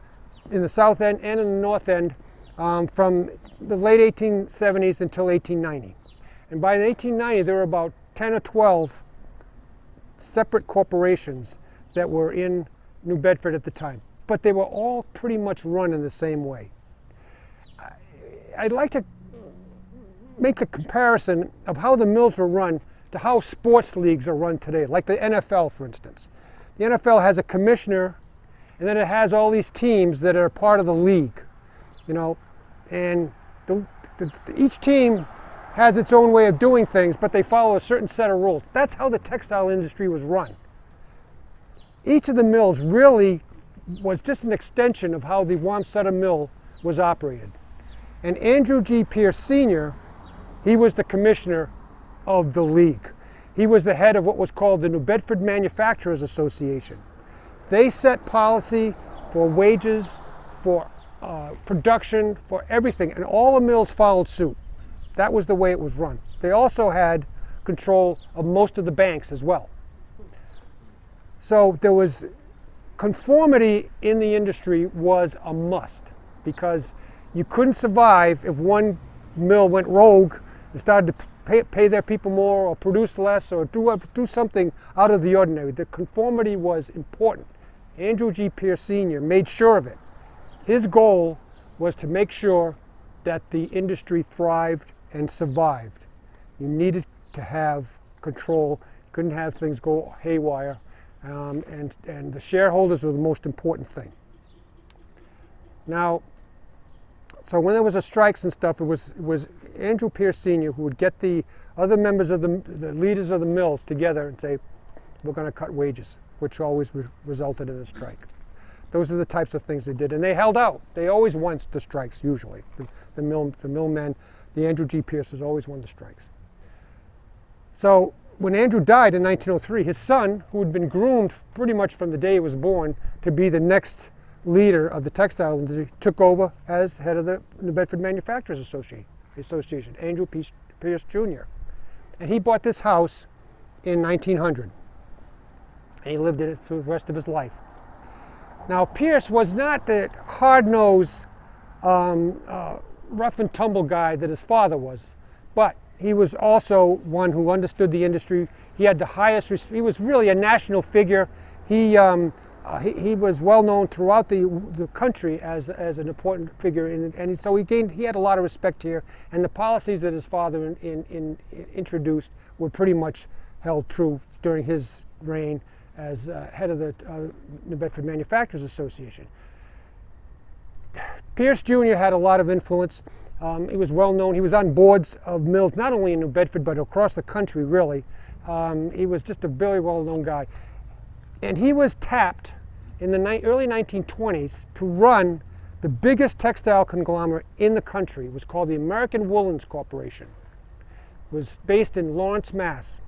in the south end and in the north end from the late 1870s until 1890. And by 1890, there were about 10 or 12 separate corporations that were in New Bedford at the time. But they were all pretty much run in the same way. I'd like to make the comparison of how the mills were run to how sports leagues are run today, like the NFL, for instance. The NFL has a commissioner, and then it has all these teams that are part of the league, you know, and each team has its own way of doing things, but they follow a certain set of rules. That's how the textile industry was run. Each of the mills really was just an extension of how the Wamsutta Mill was operated. And Andrew G. Pierce Sr., he was the commissioner of the league. He was the head of what was called the New Bedford Manufacturers Association. They set policy for wages, for production, for everything, and all the mills followed suit. That was the way it was run. They also had control of most of the banks as well. So there was conformity in the industry was a must, because you couldn't survive if one mill went rogue and started to pay their people more or produce less or do something out of the ordinary. The conformity was important. Andrew G. Pierce Sr. made sure of it. His goal was to make sure that the industry thrived and survived. You needed to have control. You couldn't have things go haywire. And the shareholders were the most important thing. Now, so when there was a strikes and stuff, it was Andrew Pierce Sr. who would get the other members of the leaders of the mills together and say, we're going to cut wages, which always resulted in a strike. Those are the types of things they did, and they held out. They always won the strikes, usually. The millmen, the Andrew G. Pierces always won the strikes. So when Andrew died in 1903, his son, who had been groomed pretty much from the day he was born to be the next leader of the textile industry, took over as head of the New Bedford Manufacturers Association, Andrew Pierce Jr. And he bought this house in 1900. And he lived in it through the rest of his life. Now, Pierce was not the hard-nosed, rough and tumble guy that his father was, but he was also one who understood the industry. He had the highest, he was really a national figure. He was well known throughout the country as an important figure, and so he had a lot of respect here. And the policies that his father introduced were pretty much held true during his reign as head of the New Bedford Manufacturers Association. Pierce Jr. had a lot of influence. He was well known. He was on boards of mills, not only in New Bedford, but across the country, really. He was just a very well-known guy. And he was tapped in the early 1920s to run the biggest textile conglomerate in the country. It was called the American Woolens Corporation. It was based in Lawrence, Mass.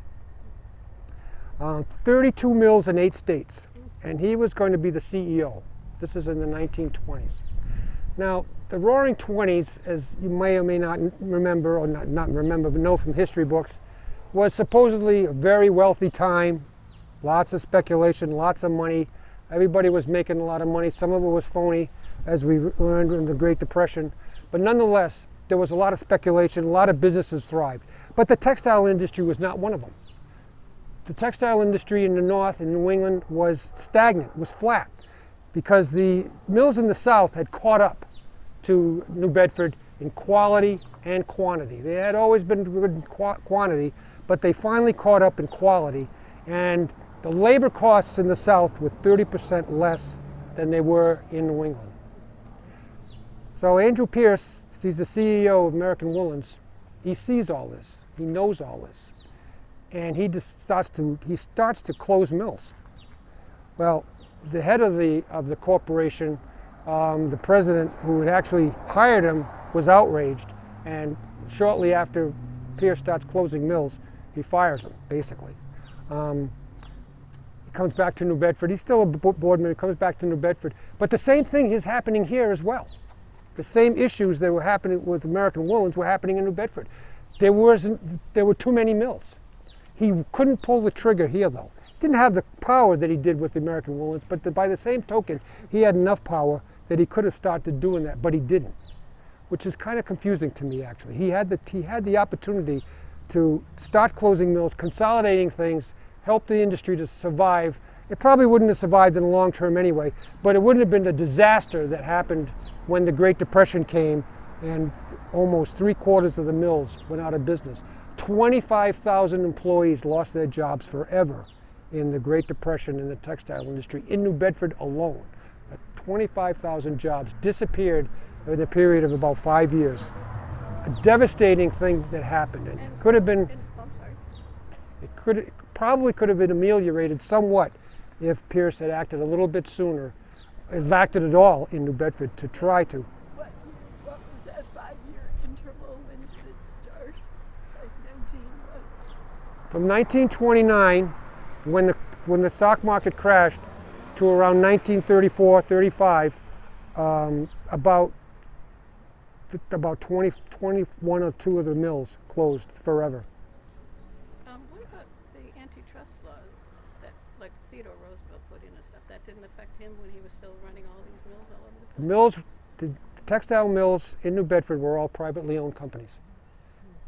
32 mills in 8 states. And he was going to be the CEO. This is in the 1920s. Now, the Roaring Twenties, as you may or may not remember, or not remember, but know from history books, was supposedly a very wealthy time. Lots of speculation, lots of money. Everybody was making a lot of money. Some of it was phony, as we learned in the Great Depression. But nonetheless, there was a lot of speculation, a lot of businesses thrived. But the textile industry was not one of them. The textile industry in the North, in New England, was stagnant, was flat, because the mills in the South had caught up to New Bedford in quality and quantity. They had always been good in quantity, but they finally caught up in quality. And the labor costs in the South were 30% less than they were in New England. So Andrew Pierce, he's the CEO of American Woolens. He sees all this. He knows all this. And he just starts to close mills. Well, the head of the corporation, the president who had actually hired him, was outraged, and shortly after Pierce starts closing mills, he fires him, basically. He comes back to New Bedford. He's still a board member, comes back to New Bedford. But the same thing is happening here as well. The same issues that were happening with American woolens were happening in New Bedford. There were too many mills. He couldn't pull the trigger here, though. He didn't have the power that he did with the American woolens, but by the same token, he had enough power that he could have started doing that, but he didn't, which is kind of confusing to me, actually. He had the opportunity to start closing mills, consolidating things, help the industry to survive. It probably wouldn't have survived in the long term anyway, but it wouldn't have been the disaster that happened when the Great Depression came and almost 3/4 of the mills went out of business. 25,000 employees lost their jobs forever in the Great Depression in the textile industry in New Bedford alone. 25,000 jobs disappeared in a period of about 5 years. A devastating thing that happened, and could have been, probably could have been ameliorated somewhat if Pierce had acted a little bit sooner, if acted at all in New Bedford to try to. What was that 5-year interval? When did it start? Like 19 what? From 1929, when the stock market crashed, to around 1934, 35, about 21 or 2 of the mills closed forever. What about the antitrust laws that, like Theodore Roosevelt put in and stuff, that didn't affect him when he was still running all these mills all over the place? The textile mills in New Bedford were all privately owned companies.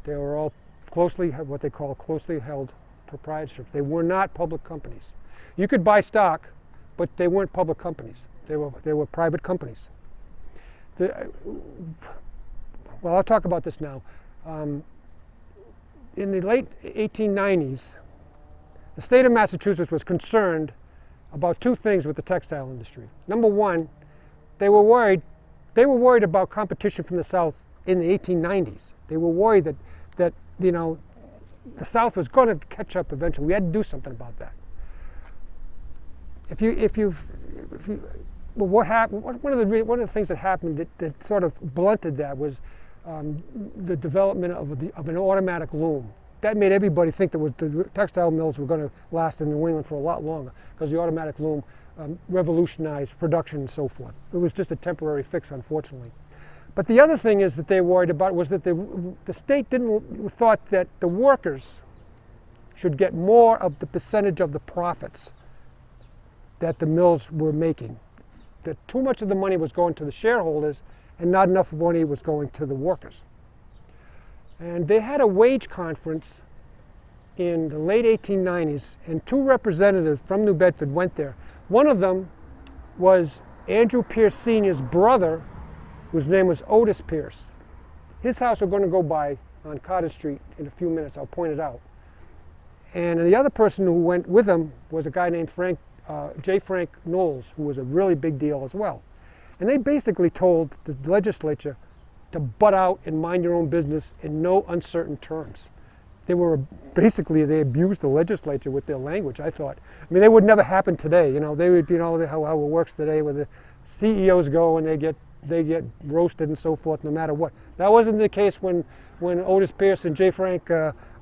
They were all what they call closely held proprietorships. They were not public companies. You could buy stock, but they weren't public companies. They were private companies. Well, I'll talk about this now. In the late 1890s, the state of Massachusetts was concerned about 2 things with the textile industry. Number one, they were worried about competition from the South in the 1890s. They were worried that the South was going to catch up eventually. We had to do something about that. What happened? One of the things that happened that sort of blunted that was the development of an automatic loom. That made everybody think that the textile mills were going to last in New England for a lot longer, because the automatic loom revolutionized production and so forth. It was just a temporary fix, unfortunately. But the other thing is that they worried about was that the state thought that the workers should get more of the percentage of the profits that the mills were making. That too much of the money was going to the shareholders and not enough money was going to the workers. And they had a wage conference in the late 1890s, and 2 representatives from New Bedford went there. One of them was Andrew Pierce Sr.'s brother, whose name was Otis Pierce. His house we're going to go by on Carter Street in a few minutes. I'll point it out. And the other person who went with him was a guy named J. Frank Knowles, who was a really big deal as well. And they basically told the legislature to butt out and mind your own business in no uncertain terms. They abused the legislature with their language, I thought. I mean, they would never happen today. They would, how it works today, where the CEOs go and they get roasted and so forth, no matter what. That wasn't the case when Otis Pierce and J. Frank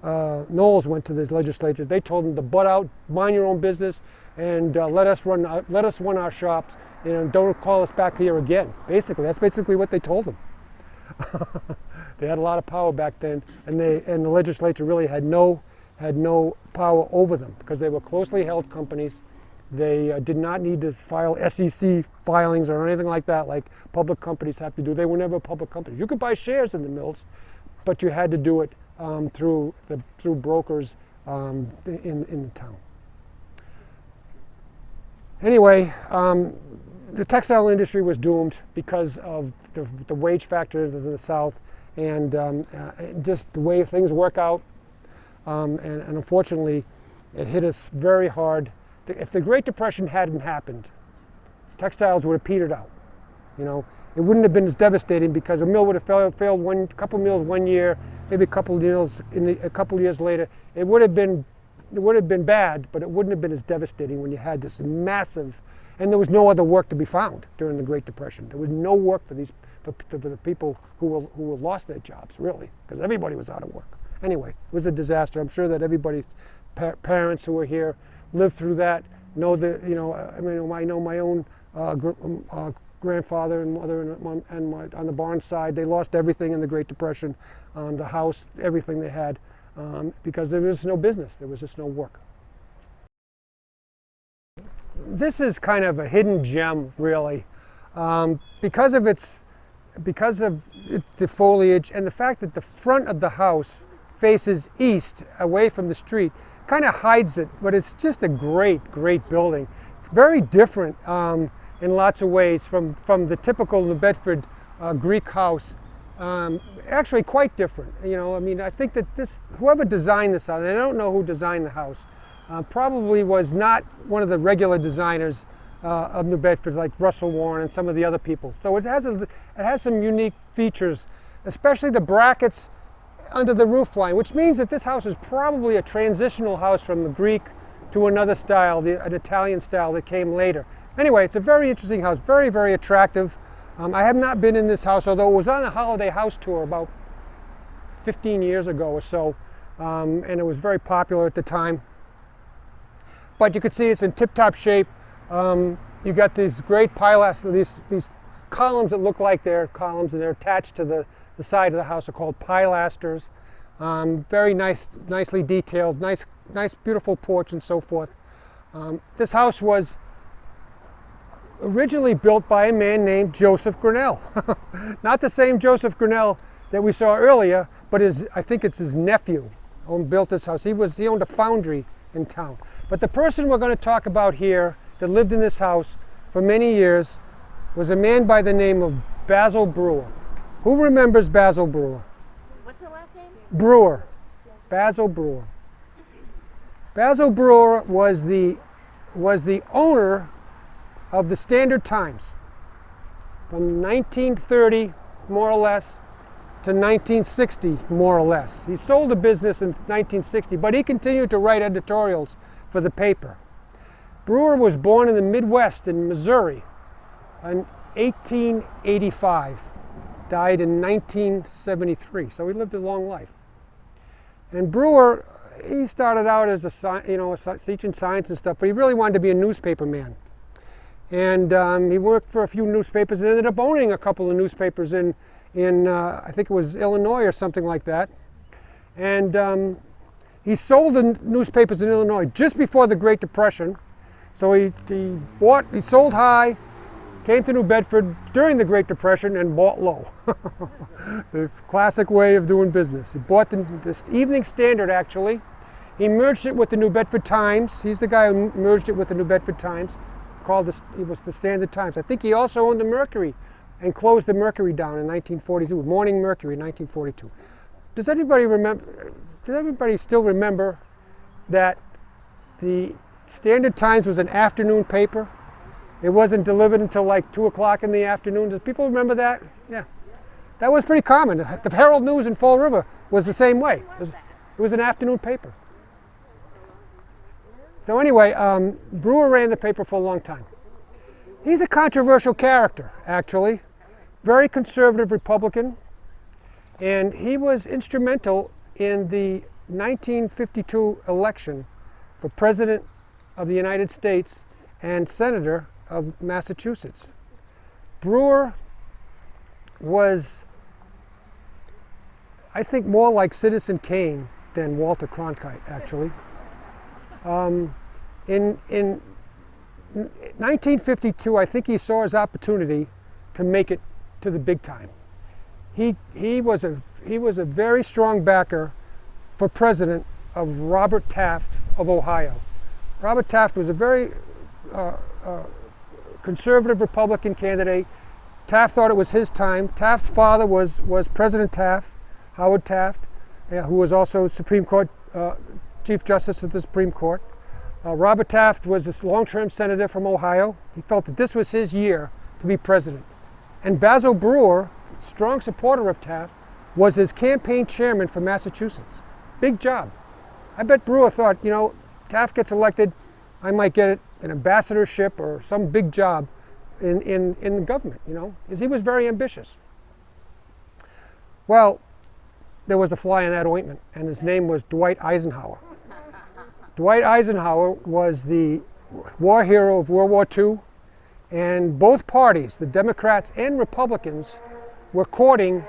Knowles went to the legislature. They told them to butt out, mind your own business, and let us run our shops, and don't call us back here again. Basically, that's basically what they told them. They had a lot of power back then, and the legislature really had no power over them, because they were closely held companies. They did not need to file SEC filings or anything like that, like public companies have to do. They were never public companies. You could buy shares in the mills, but you had to do it through brokers in the town. Anyway, the textile industry was doomed because of the wage factors in the South, and just the way things work out. And unfortunately, it hit us very hard. If the Great Depression hadn't happened, textiles would have petered out. It wouldn't have been as devastating, because a mill would have failed a couple mills 1 year, maybe a couple of mills a couple of years later. It would have been bad, but it wouldn't have been as devastating when you had this massive, and there was no other work to be found during the Great Depression. There was no work for the people who lost their jobs, really, because everybody was out of work. Anyway, it was a disaster. I'm sure that everybody's parents who were here lived through that. know the, you know, I mean, I know my own grandfather and mother and on the barn side, they lost everything in the Great Depression, the house, everything they had, because there was no business, there was just no work. This is kind of a hidden gem, really, because of the foliage and the fact that the front of the house faces east, away from the street, kind of hides it, but it's just a great building. It's very different in lots of ways from the typical New Bedford Greek house. Actually quite different. You know, I mean, I think that whoever designed this house, and I don't know who designed the house, probably was not one of the regular designers of New Bedford, like Russell Warren and some of the other people. So it has some unique features, especially the brackets under the roof line, which means that this house is probably a transitional house from the Greek to another style, an Italian style that came later. Anyway, it's a very interesting house, very attractive. I have not been in this house, although it was on a holiday house tour about 15 years ago or so, and it was very popular at the time. But you can see it's in tip-top shape. You got these great pilasters, these columns that look like they're columns, and they're attached to the side of the house are called pilasters. Very nicely detailed, nice beautiful porch and so forth. This house was originally built by a man named Joseph Grinnell. Not the same Joseph Grinnell that we saw earlier, but I think it's his nephew who built this house. He owned a foundry in town. But the person we're going to talk about here that lived in this house for many years was a man by the name of Basil Brewer. Who remembers Basil Brewer? What's the last name? Brewer. Basil Brewer. Basil Brewer was the owner of the Standard Times from 1930, more or less, to 1960, more or less. He sold the business in 1960, but he continued to write editorials for the paper. Brewer was born in the Midwest in Missouri in 1885. Died in 1973, so he lived a long life. And Brewer, he started out as teaching science and stuff, but he really wanted to be a newspaper man. And he worked for a few newspapers and ended up owning a couple of newspapers in I think it was Illinois or something like that. And he sold the newspapers in Illinois just before the Great Depression. So he sold high, came to New Bedford during the Great Depression and bought low. The classic way of doing business. He bought the Evening Standard, actually. He merged it with the New Bedford Times. He's the guy who merged it with the New Bedford Times. It was the Standard Times. I think he also owned the Mercury and closed the Mercury down in 1942, Morning Mercury, 1942. Does everybody still remember that the Standard Times was an afternoon paper? It wasn't delivered until like 2 o'clock in the afternoon. Do people remember that? Yeah. That was pretty common. The Herald News in Fall River was the same way. It was an afternoon paper. So anyway, Brewer ran the paper for a long time. He's a controversial character, actually. Very conservative Republican. And he was instrumental in the 1952 election for President of the United States and Senator of Massachusetts. Brewer was, I think, more like Citizen Kane than Walter Cronkite, actually. In 1952, I think he saw his opportunity to make it to the big time. He was a very strong backer for president of Robert Taft of Ohio. Robert Taft was a very conservative Republican candidate. Taft thought it was his time. Taft's father was President Taft, Howard Taft, who was also Supreme Court Chief Justice of the Supreme Court. Robert Taft was this long-term senator from Ohio. He felt that this was his year to be president. And Basil Brewer, strong supporter of Taft, was his campaign chairman for Massachusetts. Big job. I bet Brewer thought, you know, Taft gets elected, I might get an ambassadorship or some big job in the government, you know, because he was very ambitious. Well, there was a fly in that ointment, and his name was Dwight Eisenhower. Dwight Eisenhower was the war hero of World War II, and both parties, the Democrats and Republicans, were courting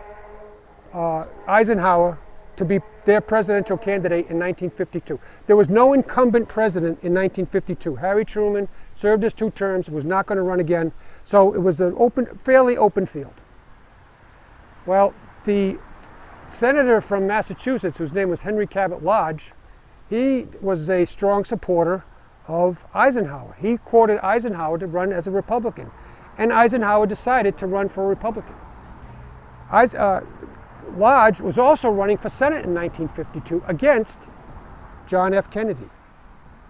Eisenhower to be their presidential candidate in 1952. There was no incumbent president in 1952. Harry Truman served his 2 terms, was not going to run again, so it was an fairly open field. Well, the senator from Massachusetts, whose name was Henry Cabot Lodge, he was a strong supporter of Eisenhower. He courted Eisenhower to run as a Republican, and Eisenhower decided to run for a Republican. Lodge was also running for Senate in 1952 against John F. Kennedy.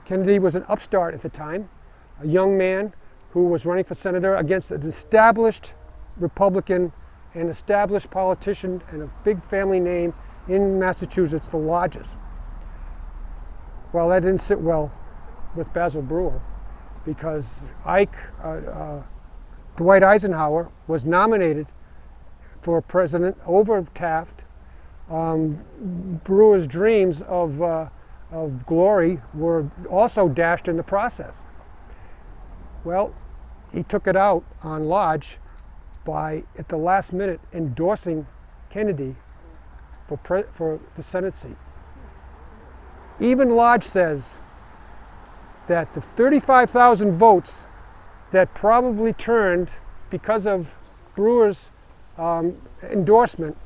Kennedy was an upstart at the time, a young man who was running for senator against an established Republican, an established politician, and a big family name in Massachusetts, the Lodges. Well, that didn't sit well with Basil Brewer, because Dwight Eisenhower was nominated for president over Taft. Brewer's dreams of glory were also dashed in the process. Well, he took it out on Lodge by, at the last minute, endorsing Kennedy for the Senate seat. Even Lodge says that the 35,000 votes that probably turned because of Brewer's endorsement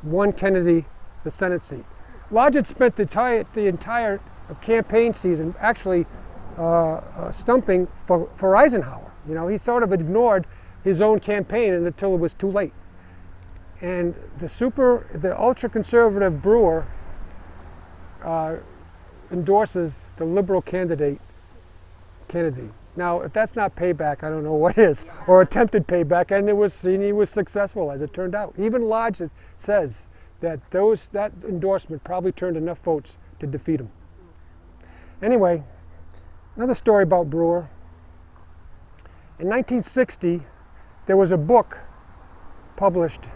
won Kennedy the Senate seat. Lodge had spent the entire campaign season actually stumping for Eisenhower. You know, he sort of ignored his own campaign until it was too late. And the ultra-conservative Brewer endorses the liberal candidate, Kennedy. Now, if that's not payback, I don't know what is, or attempted payback, and he was successful, as it turned out. Even Lodge says that that endorsement probably turned enough votes to defeat him. Anyway, another story about Brewer. In 1960, there was a book published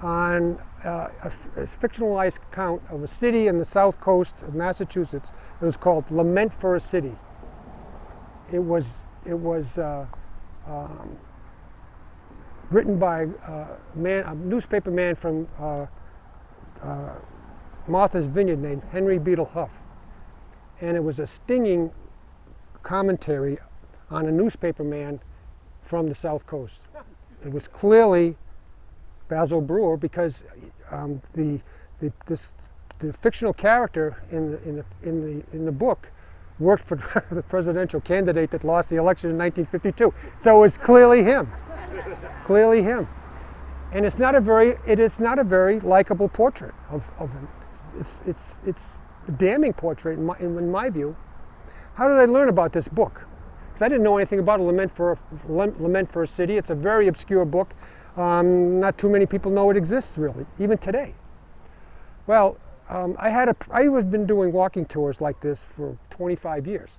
on a fictionalized account of a city in the south coast of Massachusetts. It was called Lament for a City. It was written by a newspaper man from Martha's Vineyard named Henry Beadle Huff. And it was a stinging commentary on a newspaper man from the South Coast. It was clearly Basil Brewer, because the fictional character in the book worked for the presidential candidate that lost the election in 1952. So it was clearly him, clearly him. And it is not a very likable portrait of him. It's a damning portrait in my view. How did I learn about this book? Because I didn't know anything about Lament for a City. It's a very obscure book. Not too many people know it exists, really, even today. Well, I was been doing walking tours like this for 25 years.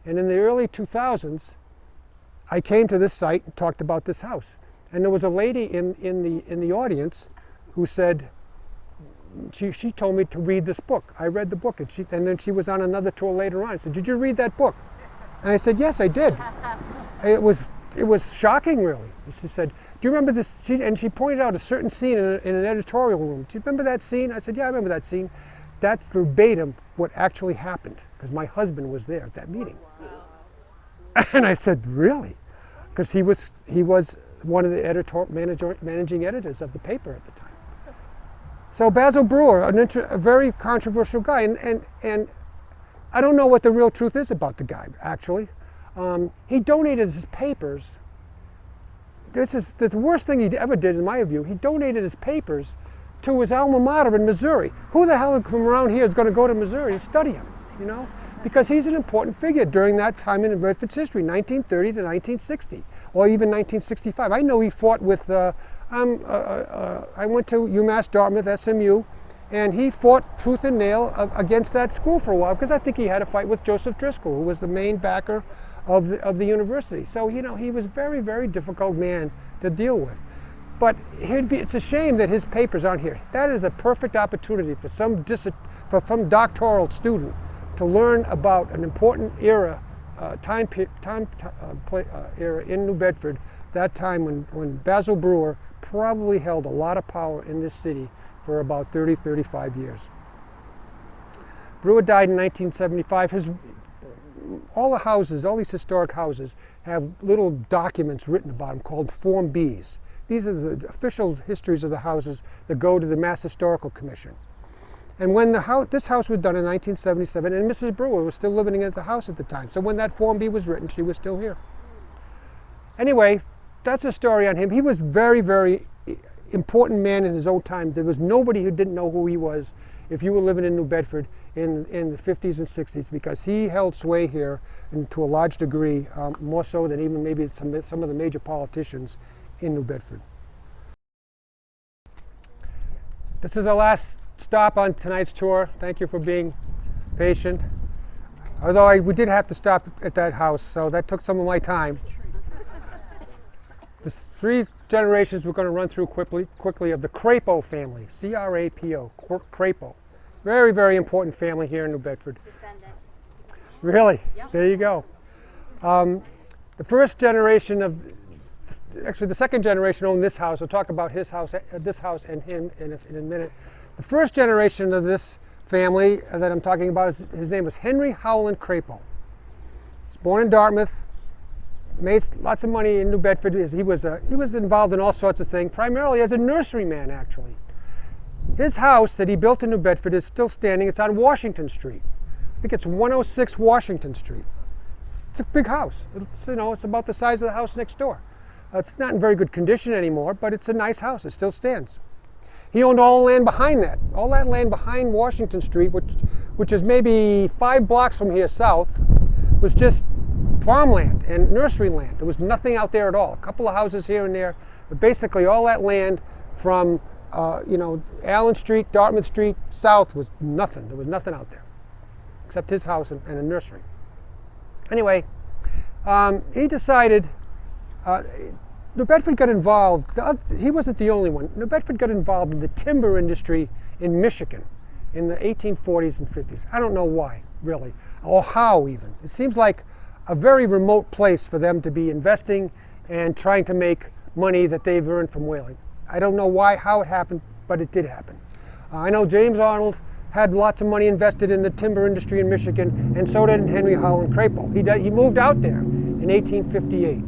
And in the early 2000s, I came to this site and talked about this house. And there was a lady in the audience who said, she told me to read this book. I read the book, and then she was on another tour later on. I said, "Did you read that book?" And I said, "Yes, I did." It was shocking, really. She said, "Do you remember this?" And she pointed out a certain scene in an editorial room. "Do you remember that scene?" I said, "Yeah, I remember that scene." That's verbatim what actually happened, because my husband was there at that meeting. And I said, "Really?" Because he was one of the managing editors of the paper at the time. So Basil Brewer, a very controversial guy, and I don't know what the real truth is about the guy, actually. He donated his papers. This is the worst thing he ever did, in my view. He donated his papers to his alma mater in Missouri. Who the hell from around here is going to go to Missouri and study him, you know? Because he's an important figure during that time in Bedford's history, 1930 to 1960, or even 1965. I know he fought with, I went to UMass Dartmouth, SMU, and he fought tooth and nail against that school for a while, because I think he had a fight with Joseph Driscoll, who was the main backer of the university. So, you know, he was a very, very difficult man to deal with. But it's a shame that his papers aren't here. That is a perfect opportunity for some doctoral student to learn about an important era era in New Bedford, that time when Basil Brewer probably held a lot of power in this city for about 30, 35 years. Brewer died in 1975. All the houses, all these historic houses, have little documents written about them called Form Bs. These are the official histories of the houses that go to the Mass Historical Commission. And when this house was done in 1977, and Mrs. Brewer was still living at the house at the time, so when that Form B was written, she was still here. Anyway, that's a story on him. He was very, very important man in his own time. There was nobody who didn't know who he was if you were living in New Bedford in the 50s and 60s, because he held sway here, and to a large degree, more so than even maybe some of the major politicians in New Bedford. This is our last stop on tonight's tour. Thank you for being patient. Although we did have to stop at that house, so that took some of my time. There's 3 generations we're going to run through quickly of the Crapo family, C-R-A-P-O, Crapo. Very, very important family here in New Bedford. Descendant. Really? Yep. There you go. The first generation actually the second generation owned this house. We'll talk about this house and him in a minute. The first generation of this family that I'm talking about, his name was Henry Howland Crapo. He was born in Dartmouth, made lots of money in New Bedford. He was involved in all sorts of things, primarily as a nurseryman, actually. His house that he built in New Bedford is still standing. It's on Washington Street. I think it's 106 Washington Street. It's a big house. It's about the size of the house next door. It's not in very good condition anymore, but it's a nice house. It still stands. He owned all the land behind that. All that land behind Washington Street, which is maybe 5 blocks from here south, was just farmland and nursery land. There was nothing out there at all. A couple of houses here and there, but basically all that land from Allen Street, Dartmouth Street, south was nothing. There was nothing out there except his house and a nursery. Anyway, he decided, New Bedford got involved. He wasn't the only one. New Bedford got involved in the timber industry in Michigan in the 1840s and 50s. I don't know why, really, or how even. It seems like a very remote place for them to be investing and trying to make money that they've earned from whaling. I don't know how it happened, but it did happen. I know James Arnold had lots of money invested in the timber industry in Michigan, and so did Henry Howland Crapo. He moved out there in 1858.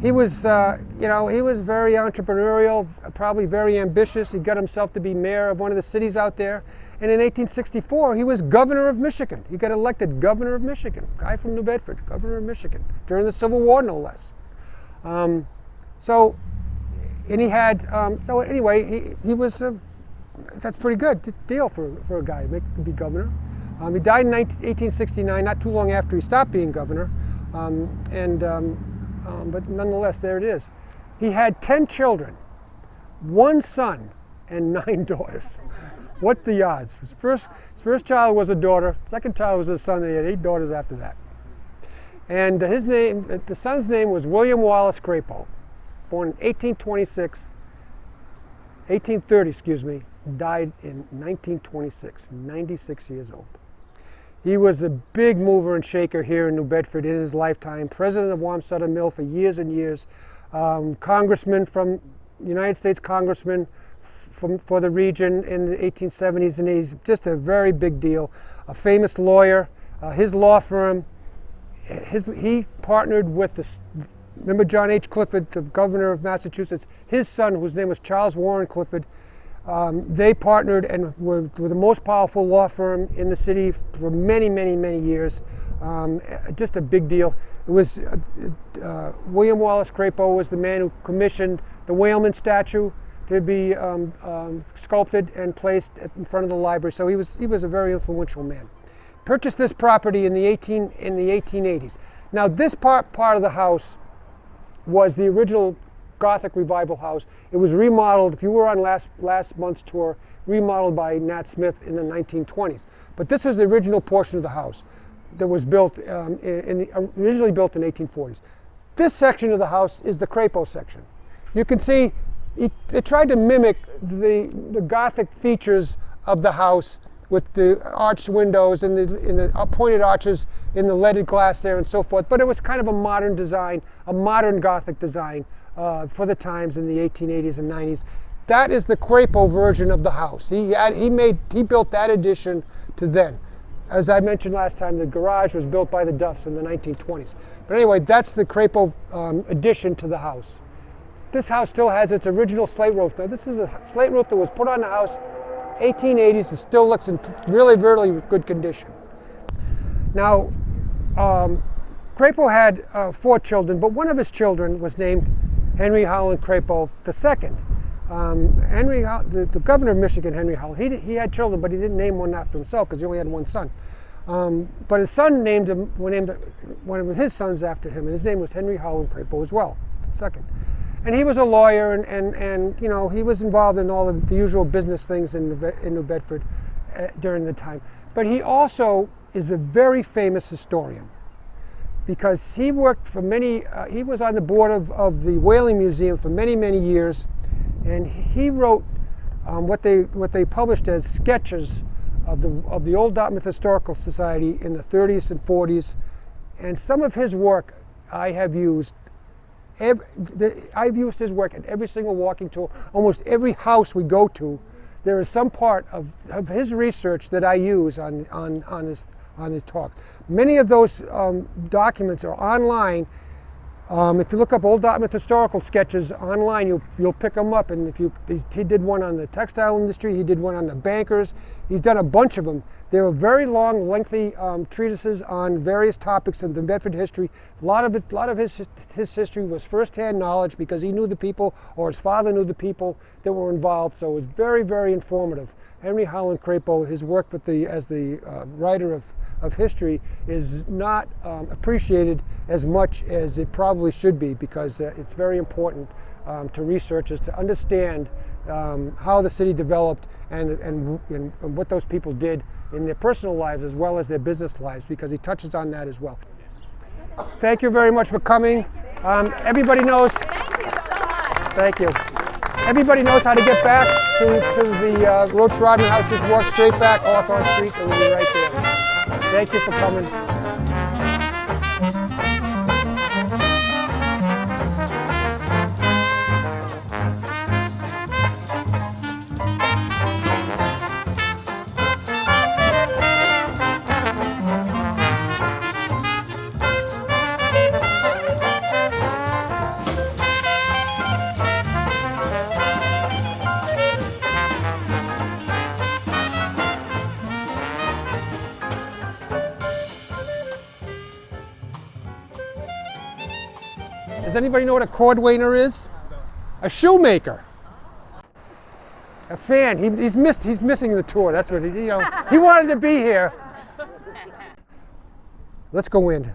He was, he was very entrepreneurial, probably very ambitious. He got himself to be mayor of one of the cities out there. And in 1864, he was governor of Michigan. He got elected governor of Michigan, guy from New Bedford, governor of Michigan, during the Civil War, no less. He was, that's pretty good deal for a guy to be governor. He died in 1869, not too long after he stopped being governor. But nonetheless, there it is. He had 10 children, 1 son and 9 daughters. What the odds? His first child was a daughter, second child was a son, and he had 8 daughters after that. And the son's name was William Wallace Crapo, born in 1830, died in 1926, 96 years old. He was a big mover and shaker here in New Bedford in his lifetime, president of Wamsutta Mill for years and years, congressman from United States congressman for the region in the 1870s and 80s, just a very big deal, a famous lawyer. His law firm, he partnered with remember John H. Clifford, the governor of Massachusetts, his son, whose name was Charles Warren Clifford. They partnered and were the most powerful law firm in the city for many, many, many years. Just a big deal. It was William Wallace Crapo was the man who commissioned the whaleman statue to be sculpted and placed in front of the library. So he was a very influential man. Purchased this property in the 1880s. Now this part of the house was the original Gothic Revival house. It was remodeled, if you were on last month's tour, remodeled by Nat Smith in the 1920s. But this is the original portion of the house that was built, originally built in 1840s. This section of the house is the Crapo section. You can see it tried to mimic the Gothic features of the house with the arched windows and the pointed arches in the leaded glass there and so forth. But it was kind of a modern design, a modern Gothic design for the times in the 1880s and 90s. That is the Crapo version of the house. He built that addition to then. As I mentioned last time, the garage was built by the Duffs in the 1920s. But anyway, that's the Crapo addition to the house. This house still has its original slate roof. Now, this is a slate roof that was put on the house 1880s. It still looks in really, really good condition. Now, Crapo had 4 children, but one of his children was named Henry Howland Crapo II. The governor of Michigan, Henry Howland, he had children, but he didn't name one after himself because he only had one son. But his son named one of his sons after him, and his name was Henry Howland Crapo as well, II. And he was a lawyer, and you know, he was involved in all of the usual business things in New Bedford during the time. But he also is a very famous historian because he worked for he was on the board of the Whaling Museum for many, many years, and he wrote what they published as sketches of the Old Dartmouth Historical Society in the 30s and 40s, and some of his work I have used. I've used his work at every single walking tour. Almost every house we go to, there is some part of his research that I use on his talk. Many of those documents are online. If you look up Old Dartmouth historical sketches online, you'll pick them up. And he did one on the textile industry, he did one on the bankers. He's done a bunch of them. They were very long, lengthy treatises on various topics of the Bedford history. A lot of his history was firsthand knowledge because he knew the people, or his father knew the people that were involved. So it was very, very informative. Henry Howland Crapo, his work as the writer of history is not appreciated as much as it probably should be, because it's very important to researchers to understand how the city developed and what those people did in their personal lives as well as their business lives, because he touches on that as well. Thank you very much for coming. Everybody knows. Thank you. Everybody knows how to get back to the Rotch Rodman house. Just walk straight back Hawthorne Street and we'll be right there. Thank you for coming. Does anybody know what a cordwainer is? A shoemaker. A fan. He's missing the tour. That's what he wanted to be here. Let's go in.